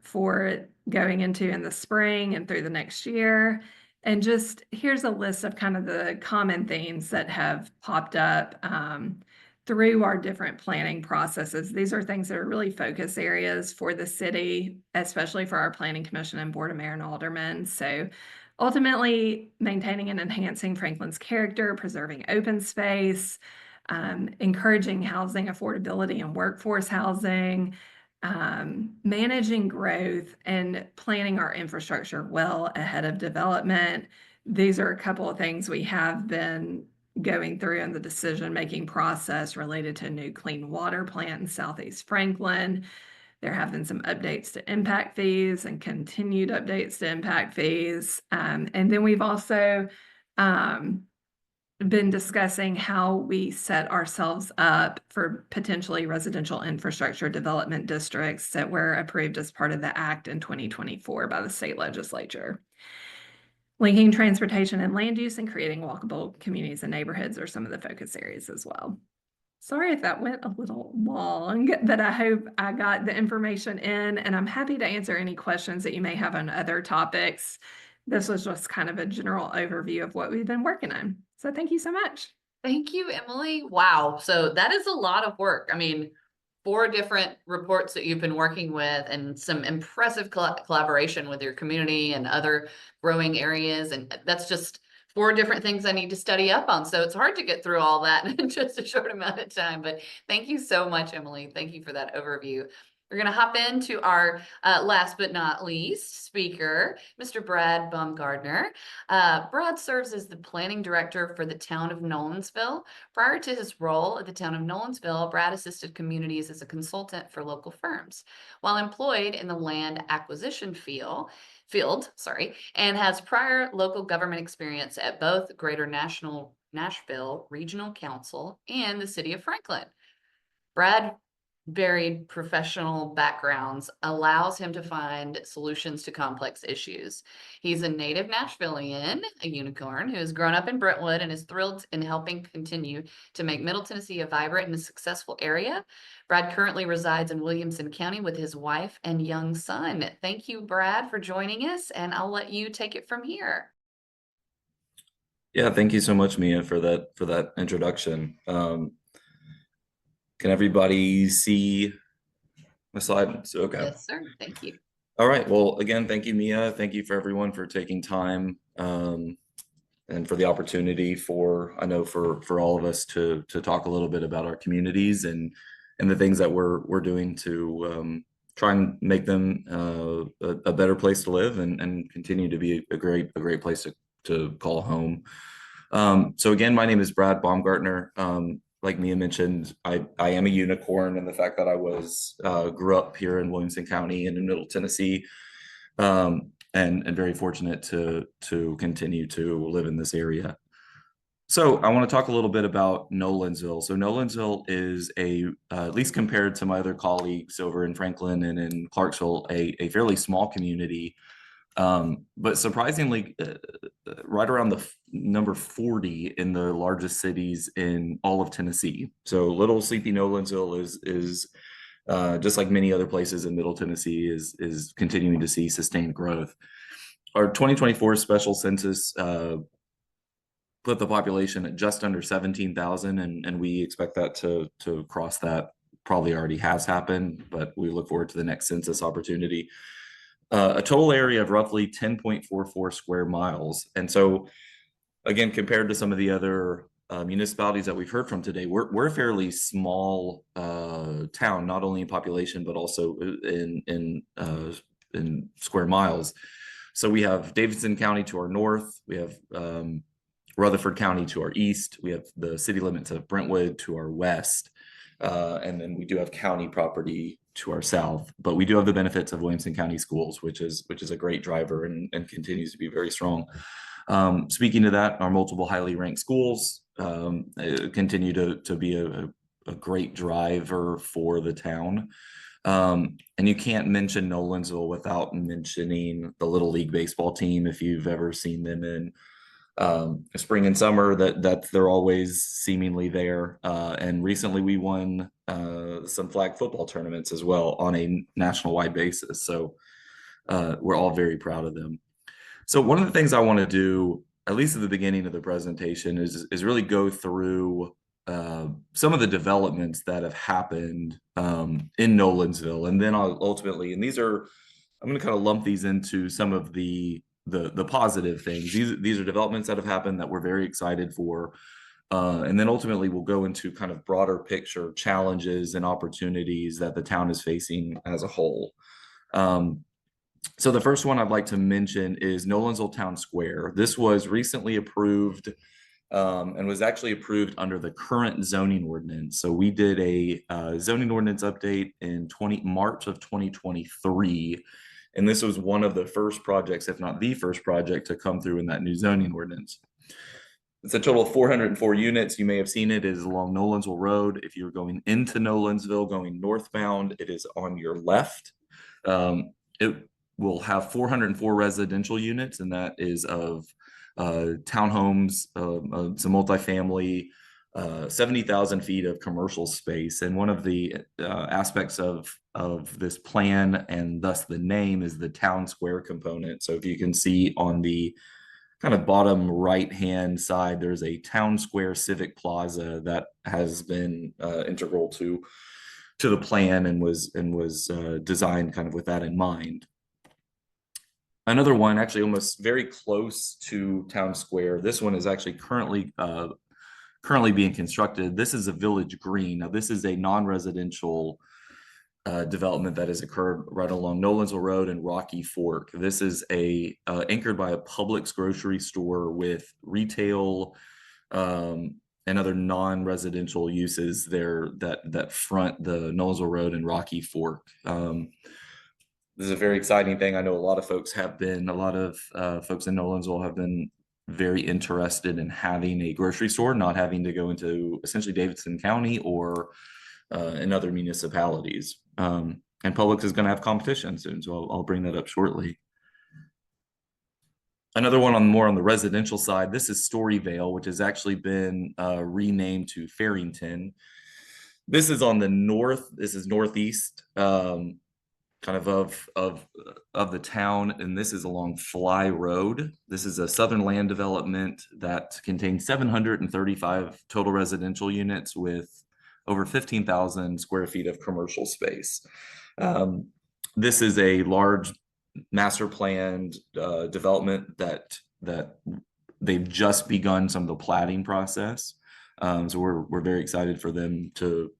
for going into in the spring and through the next year. And just here's a list of kind of the common themes that have popped up through our different planning processes. These are things that are really focus areas for the city, especially for our Planning Commission and Board of Mayor and Aldermen. So ultimately, maintaining and enhancing Franklin's character, preserving open space, encouraging housing affordability and workforce housing, managing growth, and planning our infrastructure well ahead of development. These are a couple of things we have been going through in the decision-making process related to a new clean water plant in Southeast Franklin. There have been some updates to impact fees and continued updates to impact fees. And then we've also been discussing how we set ourselves up for potentially residential infrastructure development districts that were approved as part of the Act in 2024 by the state legislature. Linking transportation and land use and creating walkable communities and neighborhoods are some of the focus areas as well. Sorry if that went a little long, but I hope I got the information in, and I'm happy to answer any questions that you may have on other topics. This was just kind of a general overview of what we've been working on. So thank you so much. Thank you, Emily. Wow. So that is a lot of work. I mean, 4 different reports that you've been working with, and some impressive collaboration with your community and other growing areas. And that's just 4 different things I need to study up on. So it's hard to get through all that in just a short amount of time. But thank you so much, Emily. Thank you for that overview. We're going to hop into our last but not least speaker, Mr. Brad Baumgartner. Brad serves as the planning director for the town of Nolensville. Prior to his role at the town of Nolensville, Brad assisted communities as a consultant for local firms. While employed in the land acquisition field, and has prior local government experience at both Greater Nashville Regional Council and the City of Franklin. Brad varied professional backgrounds allows him to find solutions to complex issues. He's a native Nashvilleian, a unicorn who has grown up in Brentwood and is thrilled in helping continue to make Middle Tennessee a vibrant and successful area. Brad currently resides in Williamson County with his wife and young son. Thank you, Brad, for joining us, and I'll let you take it from here. Yeah, thank you so much, Mia, for that introduction. Can everybody see my slide? So, okay. Yes, sir. Thank you. All right. Well, again, thank you, Mia. Thank you for everyone for taking time and for the opportunity I know for all of us to talk a little bit about our communities and the things that we're doing to try and make them a better place to live and continue to be a great place to call home. So again, my name is Brad Baumgartner. like Mia mentioned, I am a unicorn in the fact that I was grew up here in Williamson County and in Middle Tennessee, and very fortunate to continue to live in this area. So I want to talk a little bit about Nolensville. So Nolensville is at least compared to my other colleagues over in Franklin and in Clarksville, a fairly small community. But surprisingly, right around the number 40 in the largest cities in all of Tennessee. So little sleepy Nolensville is just like many other places in Middle Tennessee is continuing to see sustained growth. Our 2024 special census put the population at just under 17,000, and we expect that to cross that. Probably already has happened, but we look forward to the next census opportunity. A total area of roughly 10.44 square miles. And so again, compared to some of the other municipalities that we've heard from today, we're a fairly small town, not only in population, but also in square miles. So we have Davidson County to our north, we have Rutherford County to our east, we have the city limits of Brentwood to our west, and then we do have county property to our south, but we do have the benefits of Williamson County schools, which is a great driver and continues to be very strong. Speaking to that, our multiple highly ranked schools continue to be a great driver for the town. And you can't mention Nolensville without mentioning the Little League baseball team. If you've ever seen them in spring and summer, that they're always seemingly there. And recently we won some flag football tournaments as well on a national wide basis. So we're all very proud of them. So one of the things I want to do, at least at the beginning of the presentation, is really go through some of the developments that have happened in Nolensville, and then I'll ultimately, and I'm going to kind of lump these into some of the positive things. These are developments that have happened that we're very excited for. And then ultimately we'll go into kind of broader picture challenges and opportunities that the town is facing as a whole. So the first one I'd like to mention is Nolensville Town Square. This was recently approved and was actually approved under the current zoning ordinance. So we did a zoning ordinance update in March of 2023. And this was one of the first projects, if not the first project, to come through in that new zoning ordinance. It's a total of 404 units. You may have seen it is along Nolensville Road. If you're going into Nolensville, going northbound, it is on your left. It will have 404 residential units, and that is of townhomes, some multifamily, 70,000 feet of commercial space. And one of the aspects of this plan, and thus the name, is the town square component. So if you can see on the kind of bottom right hand side, there's a town square civic plaza that has been integral to the plan and was designed kind of with that in mind. Another one, actually almost very close to town square, this one is actually currently being constructed. This is a village green. Now this is a non-residential development that has occurred right along Nolensville Road and Rocky Fork. This is anchored by a Publix grocery store with retail and other non-residential uses there that front the Nolensville Road and Rocky Fork. This is a very exciting thing. I know a lot of folks in Nolensville have been very interested in having a grocery store, not having to go into essentially Davidson County or in other municipalities. And Publix is going to have competition soon, so I'll bring that up shortly. Another one more on the residential side, this is Storyvale, which has actually been renamed to Farrington. This is on the north, this is northeast kind of the town, and this is along Fly Road. This is a southern land development that contains 735 total residential units with over 15,000 square feet of commercial space. This is a large master planned development that they've just begun some of the platting process. So we're very excited for them to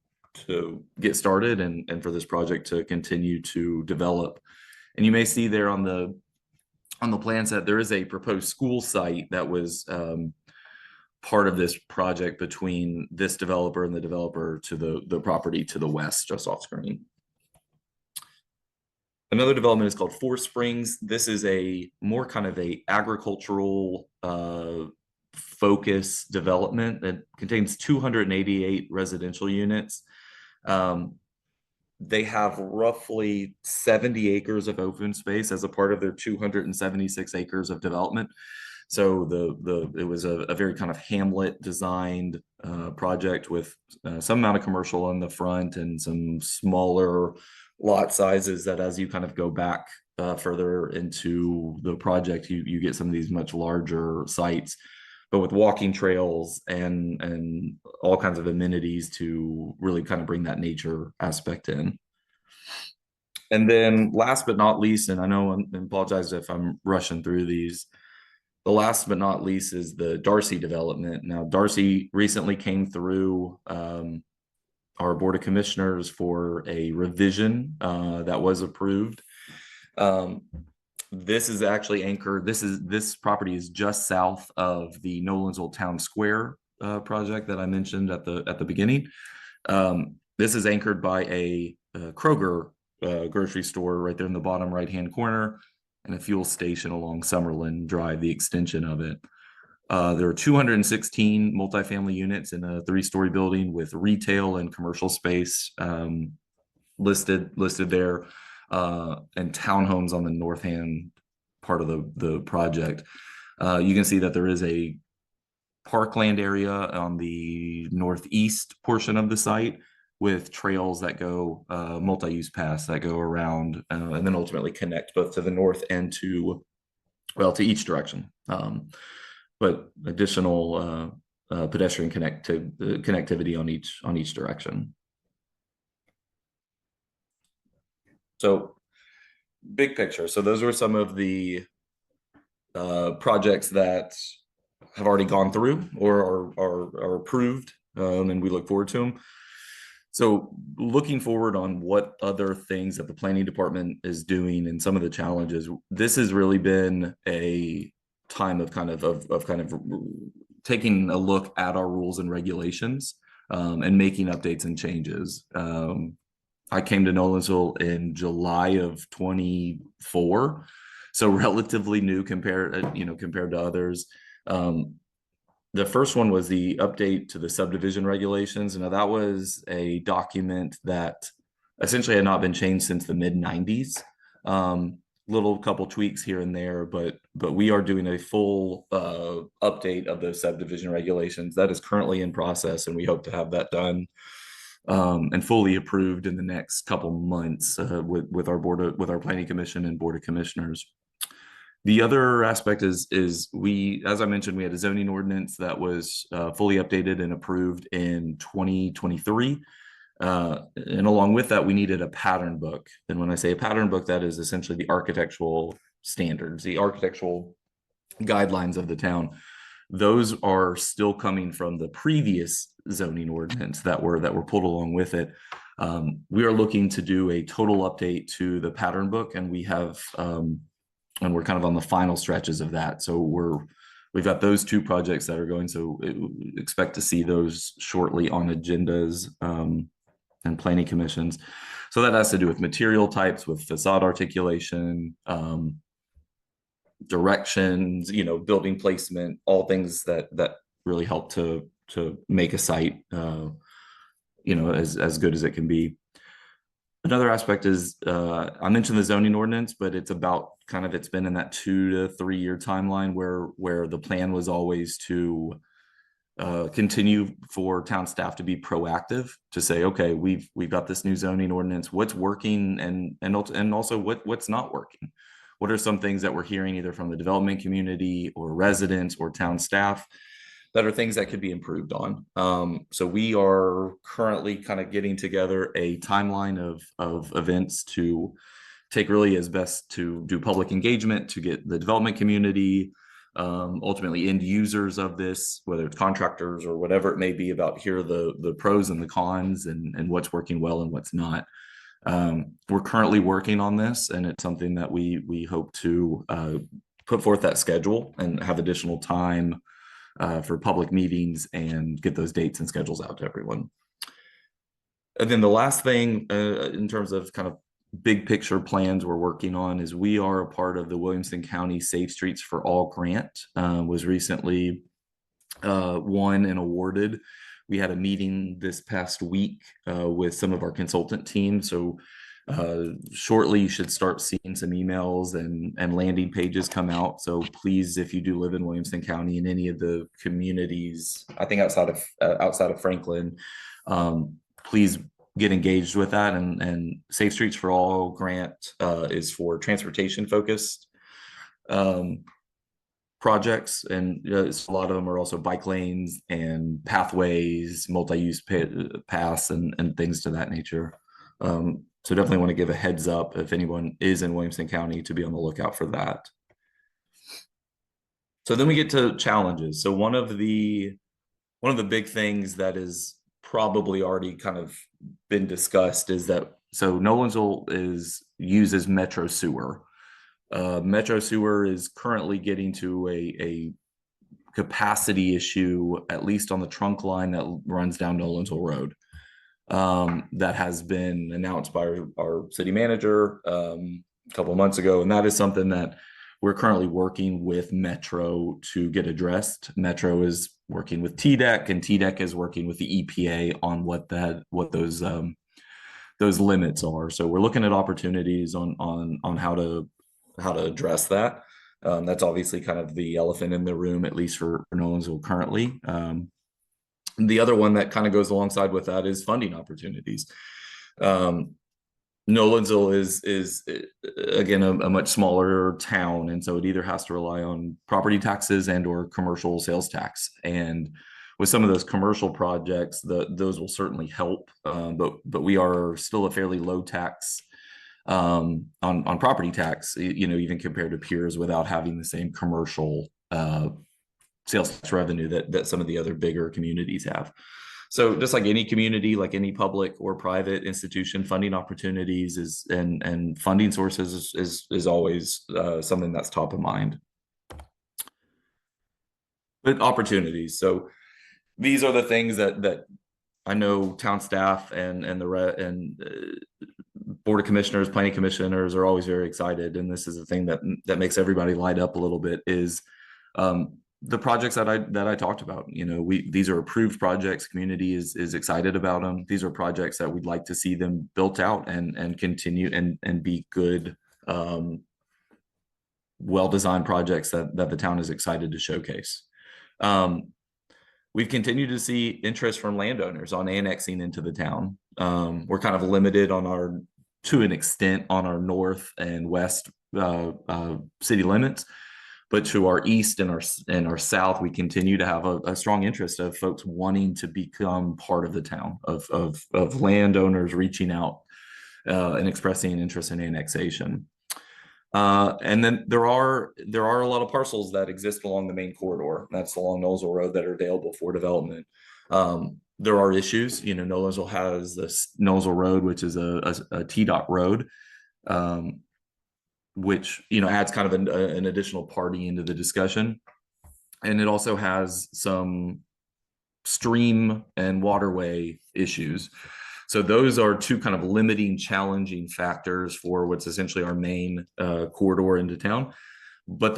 get started and for this project to continue to develop. And you may see there on the plan set, there is a proposed school site that was part of this project between this developer and the developer to the property to the west, just off screen. Another development is called Four Springs. This is a more kind of a agricultural focus development that contains 288 residential units. They have roughly 70 acres of open space as a part of their 276 acres of development. So it was a very kind of hamlet designed project with some amount of commercial on the front and some smaller lot sizes that, as you kind of go back further into the project, you get some of these much larger sites, but with walking trails and all kinds of amenities to really kind of bring that nature aspect in. And then last but not least, and I know I apologize if I'm rushing through these, the last but not least is the Darcy development. Now, Darcy recently came through our Board of Commissioners for a revision that was approved. This is actually anchored. This property is just south of the Nolensville Town Square project that I mentioned at the beginning. This is anchored by a Kroger grocery store right there in the bottom right-hand corner, and a fuel station along Summerlin Drive, the extension of it. There are 216 multifamily units in a 3-story building with retail and commercial space listed there, and townhomes on the north-hand part of the project. You can see that there is a parkland area on the northeast portion of the site with trails that go multi-use paths that go around and then ultimately connect both to the north and to each direction. But additional pedestrian connectivity on each direction. So big picture. So those were some of the projects that have already gone through or are approved, and we look forward to them. So looking forward on what other things that the planning department is doing and some of the challenges, this has really been a time of kind of taking a look at our rules and regulations and making updates and changes. I came to Nolensville in July of 24, so relatively new compared to others. The first one was the update to the subdivision regulations. Now that was a document that essentially had not been changed since the mid-90s. Little couple tweaks here and there, but we are doing a full update of those subdivision regulations that is currently in process, and we hope to have that done and fully approved in the next couple months with our planning commission and board of commissioners. The other aspect is as I mentioned, we had a zoning ordinance that was fully updated and approved in 2023. And along with that, we needed a pattern book. And when I say a pattern book, that is essentially the architectural standards, the architectural guidelines of the town. Those are still coming from the previous zoning ordinance that were pulled along with it. We are looking to do a total update to the pattern book, and we have and we're kind of on the final stretches of that. So we've got those two projects that are going. So expect to see those shortly on agendas and planning commissions. So that has to do with material types, with facade articulation, directions, building placement, all things that really help to make a site, as good as it can be. Another aspect is I mentioned the zoning ordinance, but it's about it's been in that 2 to 3 year timeline where the plan was always to continue for town staff to be proactive, to say, okay, we've got this new zoning ordinance, what's working and also what's not working. What are some things that we're hearing either from the development community or residents or town staff that are things that could be improved on? So we are currently kind of getting together a timeline of events to take really as best to do public engagement, to get the development community, ultimately end users of this, whether it's contractors or whatever it may be, about here are the pros and the cons and what's working well and what's not. We're currently working on this, and it's something that we hope to put forth that schedule and have additional time for public meetings and get those dates and schedules out to everyone. And then the last thing in terms of kind of big picture plans we're working on is we are a part of the Williamson County Safe Streets for All grant, was recently won and awarded. We had a meeting this past week with some of our consultant team. So shortly you should start seeing some emails and landing pages come out. So please, if you do live in Williamson County in any of the communities, I think outside of Franklin, please get engaged with that. And Safe Streets for All grant is for transportation focused projects, and a lot of them are also bike lanes and pathways, multi-use paths, and things to that nature. So definitely want to give a heads up if anyone is in Williamson County to be on the lookout for that. So then we get to challenges. So one of the big things that is probably already kind of been discussed is that, so Nolensville uses Metro Sewer. Metro Sewer is currently getting to a capacity issue, at least on the trunk line that runs down Nolensville Road. That has been announced by our city manager a couple of months ago, and that is something that we're currently working with Metro to get addressed. Metro is working with TDEC, and TDEC is working with the EPA on what those limits are. So we're looking at opportunities on how to address that. That's obviously kind of the elephant in the room, at least for Nolensville currently. The other one that kind of goes alongside with that is funding opportunities. Nolensville is again a much smaller town, and so it either has to rely on property taxes and or commercial sales tax. And with some of those commercial projects, those will certainly help, but we are still a fairly low tax on property tax, even compared to peers, without having the same commercial sales tax revenue that some of the other bigger communities have. So just like any community, like any public or private institution, funding opportunities and funding sources is always something that's top of mind. But opportunities. So these are the things that I know town staff and Board of Commissioners, planning commissioners are always very excited. And this is the thing that makes everybody light up a little bit is the projects that I talked about. These are approved projects. Community is excited about them. These are projects that we'd like to see them built out and continue and be good, well-designed projects that the town is excited to showcase. We've continued to see interest from landowners on annexing into the town. We're kind of limited to an extent on our north and west city limits, but to our east and our south, we continue to have a strong interest of folks wanting to become part of the town, of landowners reaching out and expressing an interest in annexation. And then there are a lot of parcels that exist along the main corridor. That's along Nolensville Road that are available for development. There are issues. Nolensville has this Nolensville Road, which is a TDOT road, which adds kind of an additional party into the discussion, and it also has some stream and waterway issues. So those are two kind of limiting, challenging factors for what's essentially our main corridor into town. But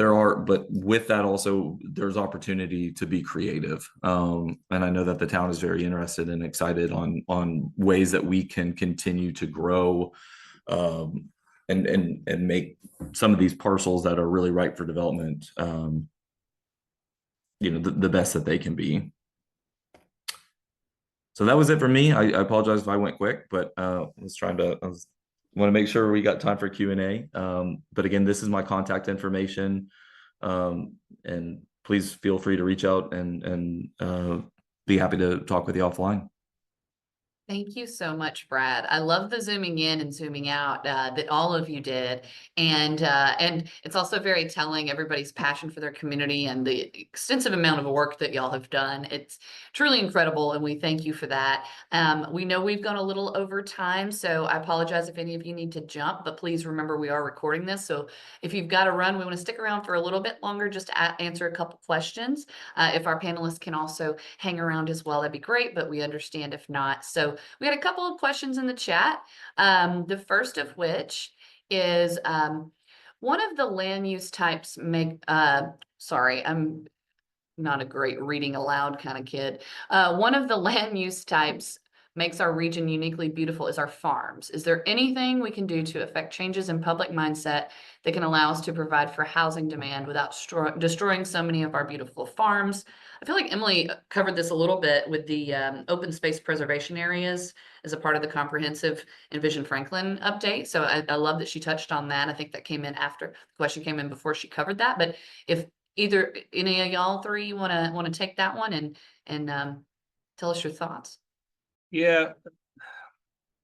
with that also, there's opportunity to be creative. And I know that the town is very interested and excited on ways that we can continue to grow and make some of these parcels that are really ripe for development, the best that they can be. So that was it for me. I apologize if I went quick, but I want to make sure we got time for Q&A. But again, this is my contact information, and please feel free to reach out and be happy to talk with you offline. Thank you so much, Brad. I love the zooming in and zooming out that all of you did, and it's also very telling everybody's passion for their community and the extensive amount of work that y'all have done. It's truly incredible, and we thank you for that. We know we've gone a little over time, so I apologize if any of you need to jump, but please remember we are recording this. So if you've got to run, we want to stick around for a little bit longer just to answer a couple questions. If our panelists can also hang around as well, that'd be great, but we understand if not. So we had a couple of questions in the chat. The first of which is one of the land use types sorry, I'm not a great reading aloud kind of kid. One of the land use types makes our region uniquely beautiful is our farms. Is there anything we can do to affect changes in public mindset that can allow us to provide for housing demand without destroying so many of our beautiful farms? I feel like Emily covered this a little bit with the open space preservation areas as a part of the comprehensive Envision Franklin update. So I love that she touched on that. I think that came in after the question came in before she covered that. But if either any of y'all three want to take that one and tell us your thoughts. Yeah,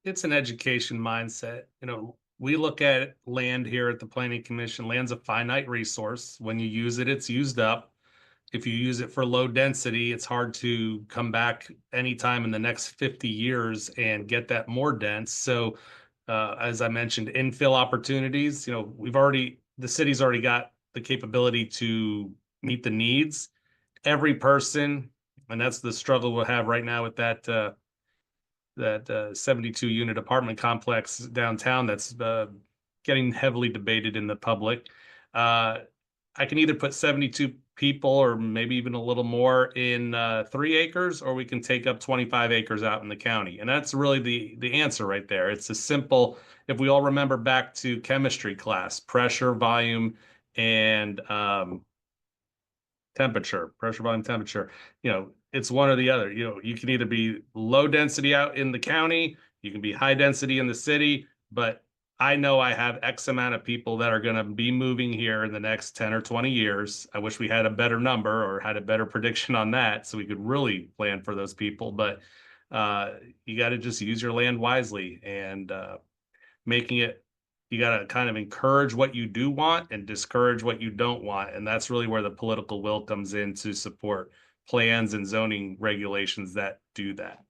it's an education mindset. You know, we look at land here at the Planning Commission. Land's a finite resource. When you use it, it's used up. If you use it for low density, it's hard to come back anytime in the next 50 years and get that more dense. So, as I mentioned, infill opportunities, you know, the city's already got the capability to meet the needs. Every person, and that's the struggle we'll have right now with that 72 unit apartment complex downtown that's getting heavily debated in the public. I can either put 72 people or maybe even a little more in 3 acres, or we can take up 25 acres out in the county. And that's really the answer right there. It's a simple, if we all remember back to chemistry class, pressure, volume, and pressure, volume, temperature, you know, it's one or the other. You know, you can either be low density out in the county, you can be high density in the city, but I know I have X amount of people that are going to be moving here in the next 10 or 20 years. I wish we had a better number or had a better prediction on that so we could really plan for those people. But you got to just use your land wisely and making it, you got to kind of encourage what you do want and discourage what you don't want. And that's really where the political will comes in to support plans and zoning regulations that do that.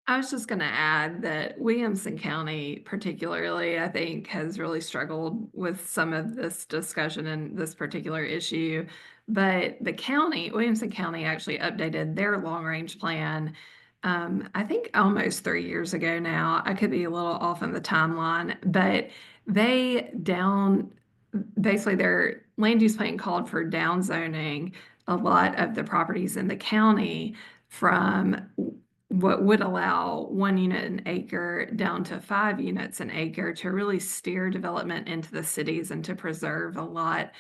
I was just going to add that Williamson County particularly, I think, has really struggled with some of this discussion and this particular issue. But the county, Williamson County, actually updated their long-range plan, I think almost 3 years ago now. I could be a little off on the timeline, but basically their land use plan called for downzoning a lot of the properties in the county from what would allow 1 unit an acre down to 5 units an acre to really steer development into the cities and to preserve a lot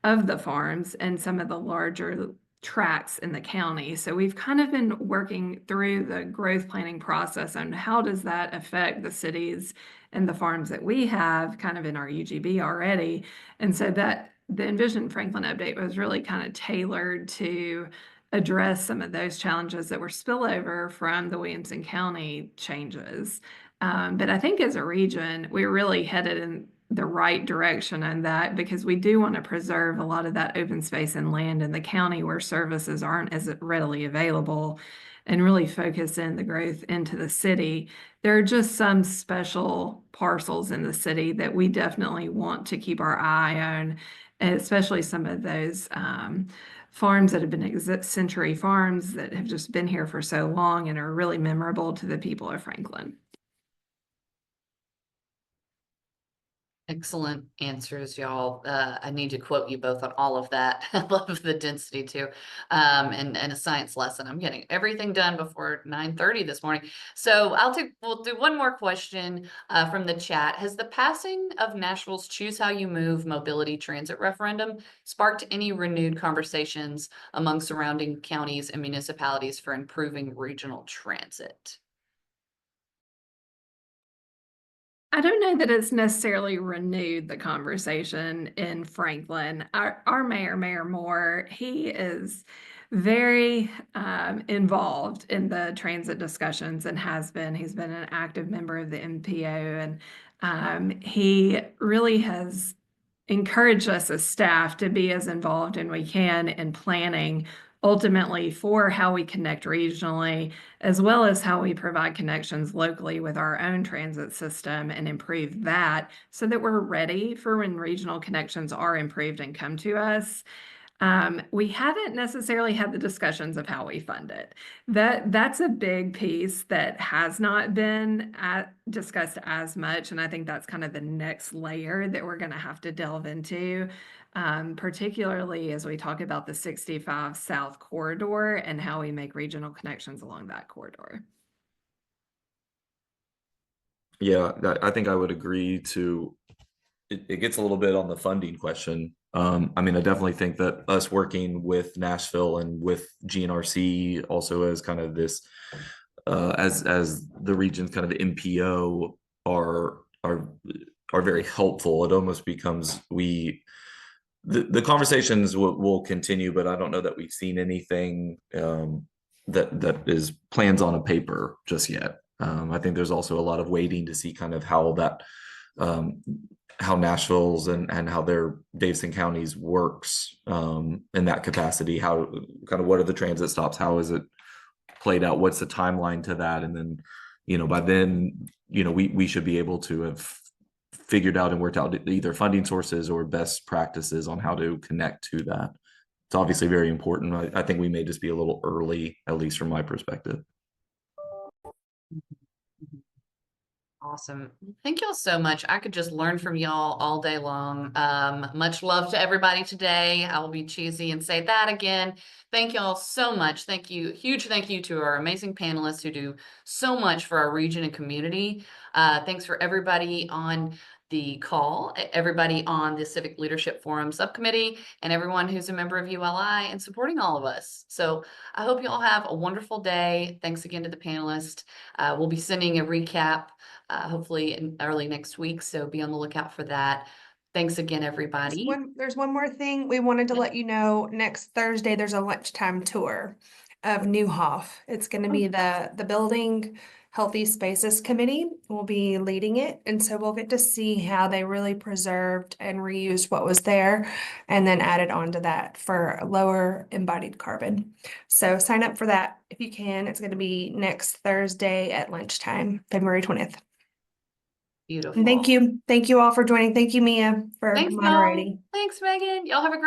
of the farms and some of the larger tracts in the county. So we've kind of been working through the growth planning process on how does that affect the cities and the farms that we have kind of in our UGB already. And so that the Envision Franklin update was really kind of tailored to address some of those challenges that were spillover from the Williamson County changes. But I think as a region, we're really headed in the right direction on that because we do want to preserve a lot of that open space and land in the county where services aren't as readily available and really focus in the growth into the city. There are just some special parcels in the city that we definitely want to keep our eye on, especially some of those farms that have been century farms that have just been here for so long and are really memorable to the people of Franklin. Excellent answers, y'all. I need to quote you both on all of that. I love the density too, and a science lesson. I'm getting everything done before 9:30 this morning. So we'll do one more question from the chat. Has the passing of Nashville's Choose How You Move mobility transit referendum sparked any renewed conversations among surrounding counties and municipalities for improving regional transit? I don't know that it's necessarily renewed the conversation in Franklin. Our mayor, Mayor Moore, he is very involved in the transit discussions and has been. He's been an active member of the MPO, and he really has encouraged us as staff to be as involved as we can in planning ultimately for how we connect regionally, as well as how we provide connections locally with our own transit system and improve that so that we're ready for when regional connections are improved and come to us. We haven't necessarily had the discussions of how we fund it. That's a big piece that has not been discussed as much, and I think that's kind of the next layer that we're going to have to delve into, particularly as we talk about the 65 South corridor and how we make regional connections along that corridor. Yeah, I think I would agree to. It gets a little bit on the funding question. I mean, I definitely think that us working with Nashville and with GNRC also as kind of this, as the region's kind of MPO are very helpful. It almost becomes the conversations will continue, but I don't know that we've seen anything that is plans on a paper just yet. I think there's also a lot of waiting to see kind of how that. How Nashville's and how their Davidson counties works in that capacity, how kind of what are the transit stops, how is it played out, what's the timeline to that, and then by then we should be able to have figured out and worked out either funding sources or best practices on how to connect to that. It's obviously very important. I think we may just be a little early, at least from my perspective. Awesome. Thank y'all so much. I could just learn from y'all all day long. Much love to everybody today. I will be cheesy and say that again. Thank y'all so much. Thank you. Huge thank you to our amazing panelists who do so much for our region and community. Thanks for everybody on the call, everybody on the Civic Leadership Forum subcommittee, and everyone who's a member of ULI and supporting all of us. So I hope you all have a wonderful day. Thanks again to the panelists. We'll be sending a recap hopefully in early next week. So be on the lookout for that. Thanks again, everybody. There's one more thing we wanted to Yeah. let you know. Next Thursday, there's a lunchtime tour of Newhoff. It's going to be the Building Healthy Spaces Committee will be leading it. And so we'll get to see how they really preserved and reused what was there and then added on to that for lower embodied carbon. So sign up for that if you can. It's going to be next Thursday at lunchtime, February 20th. Beautiful. And thank you. Thank you all for joining. Thank you, Mia, for Thanks, y'all. moderating. Thanks, Megan. Y'all have a great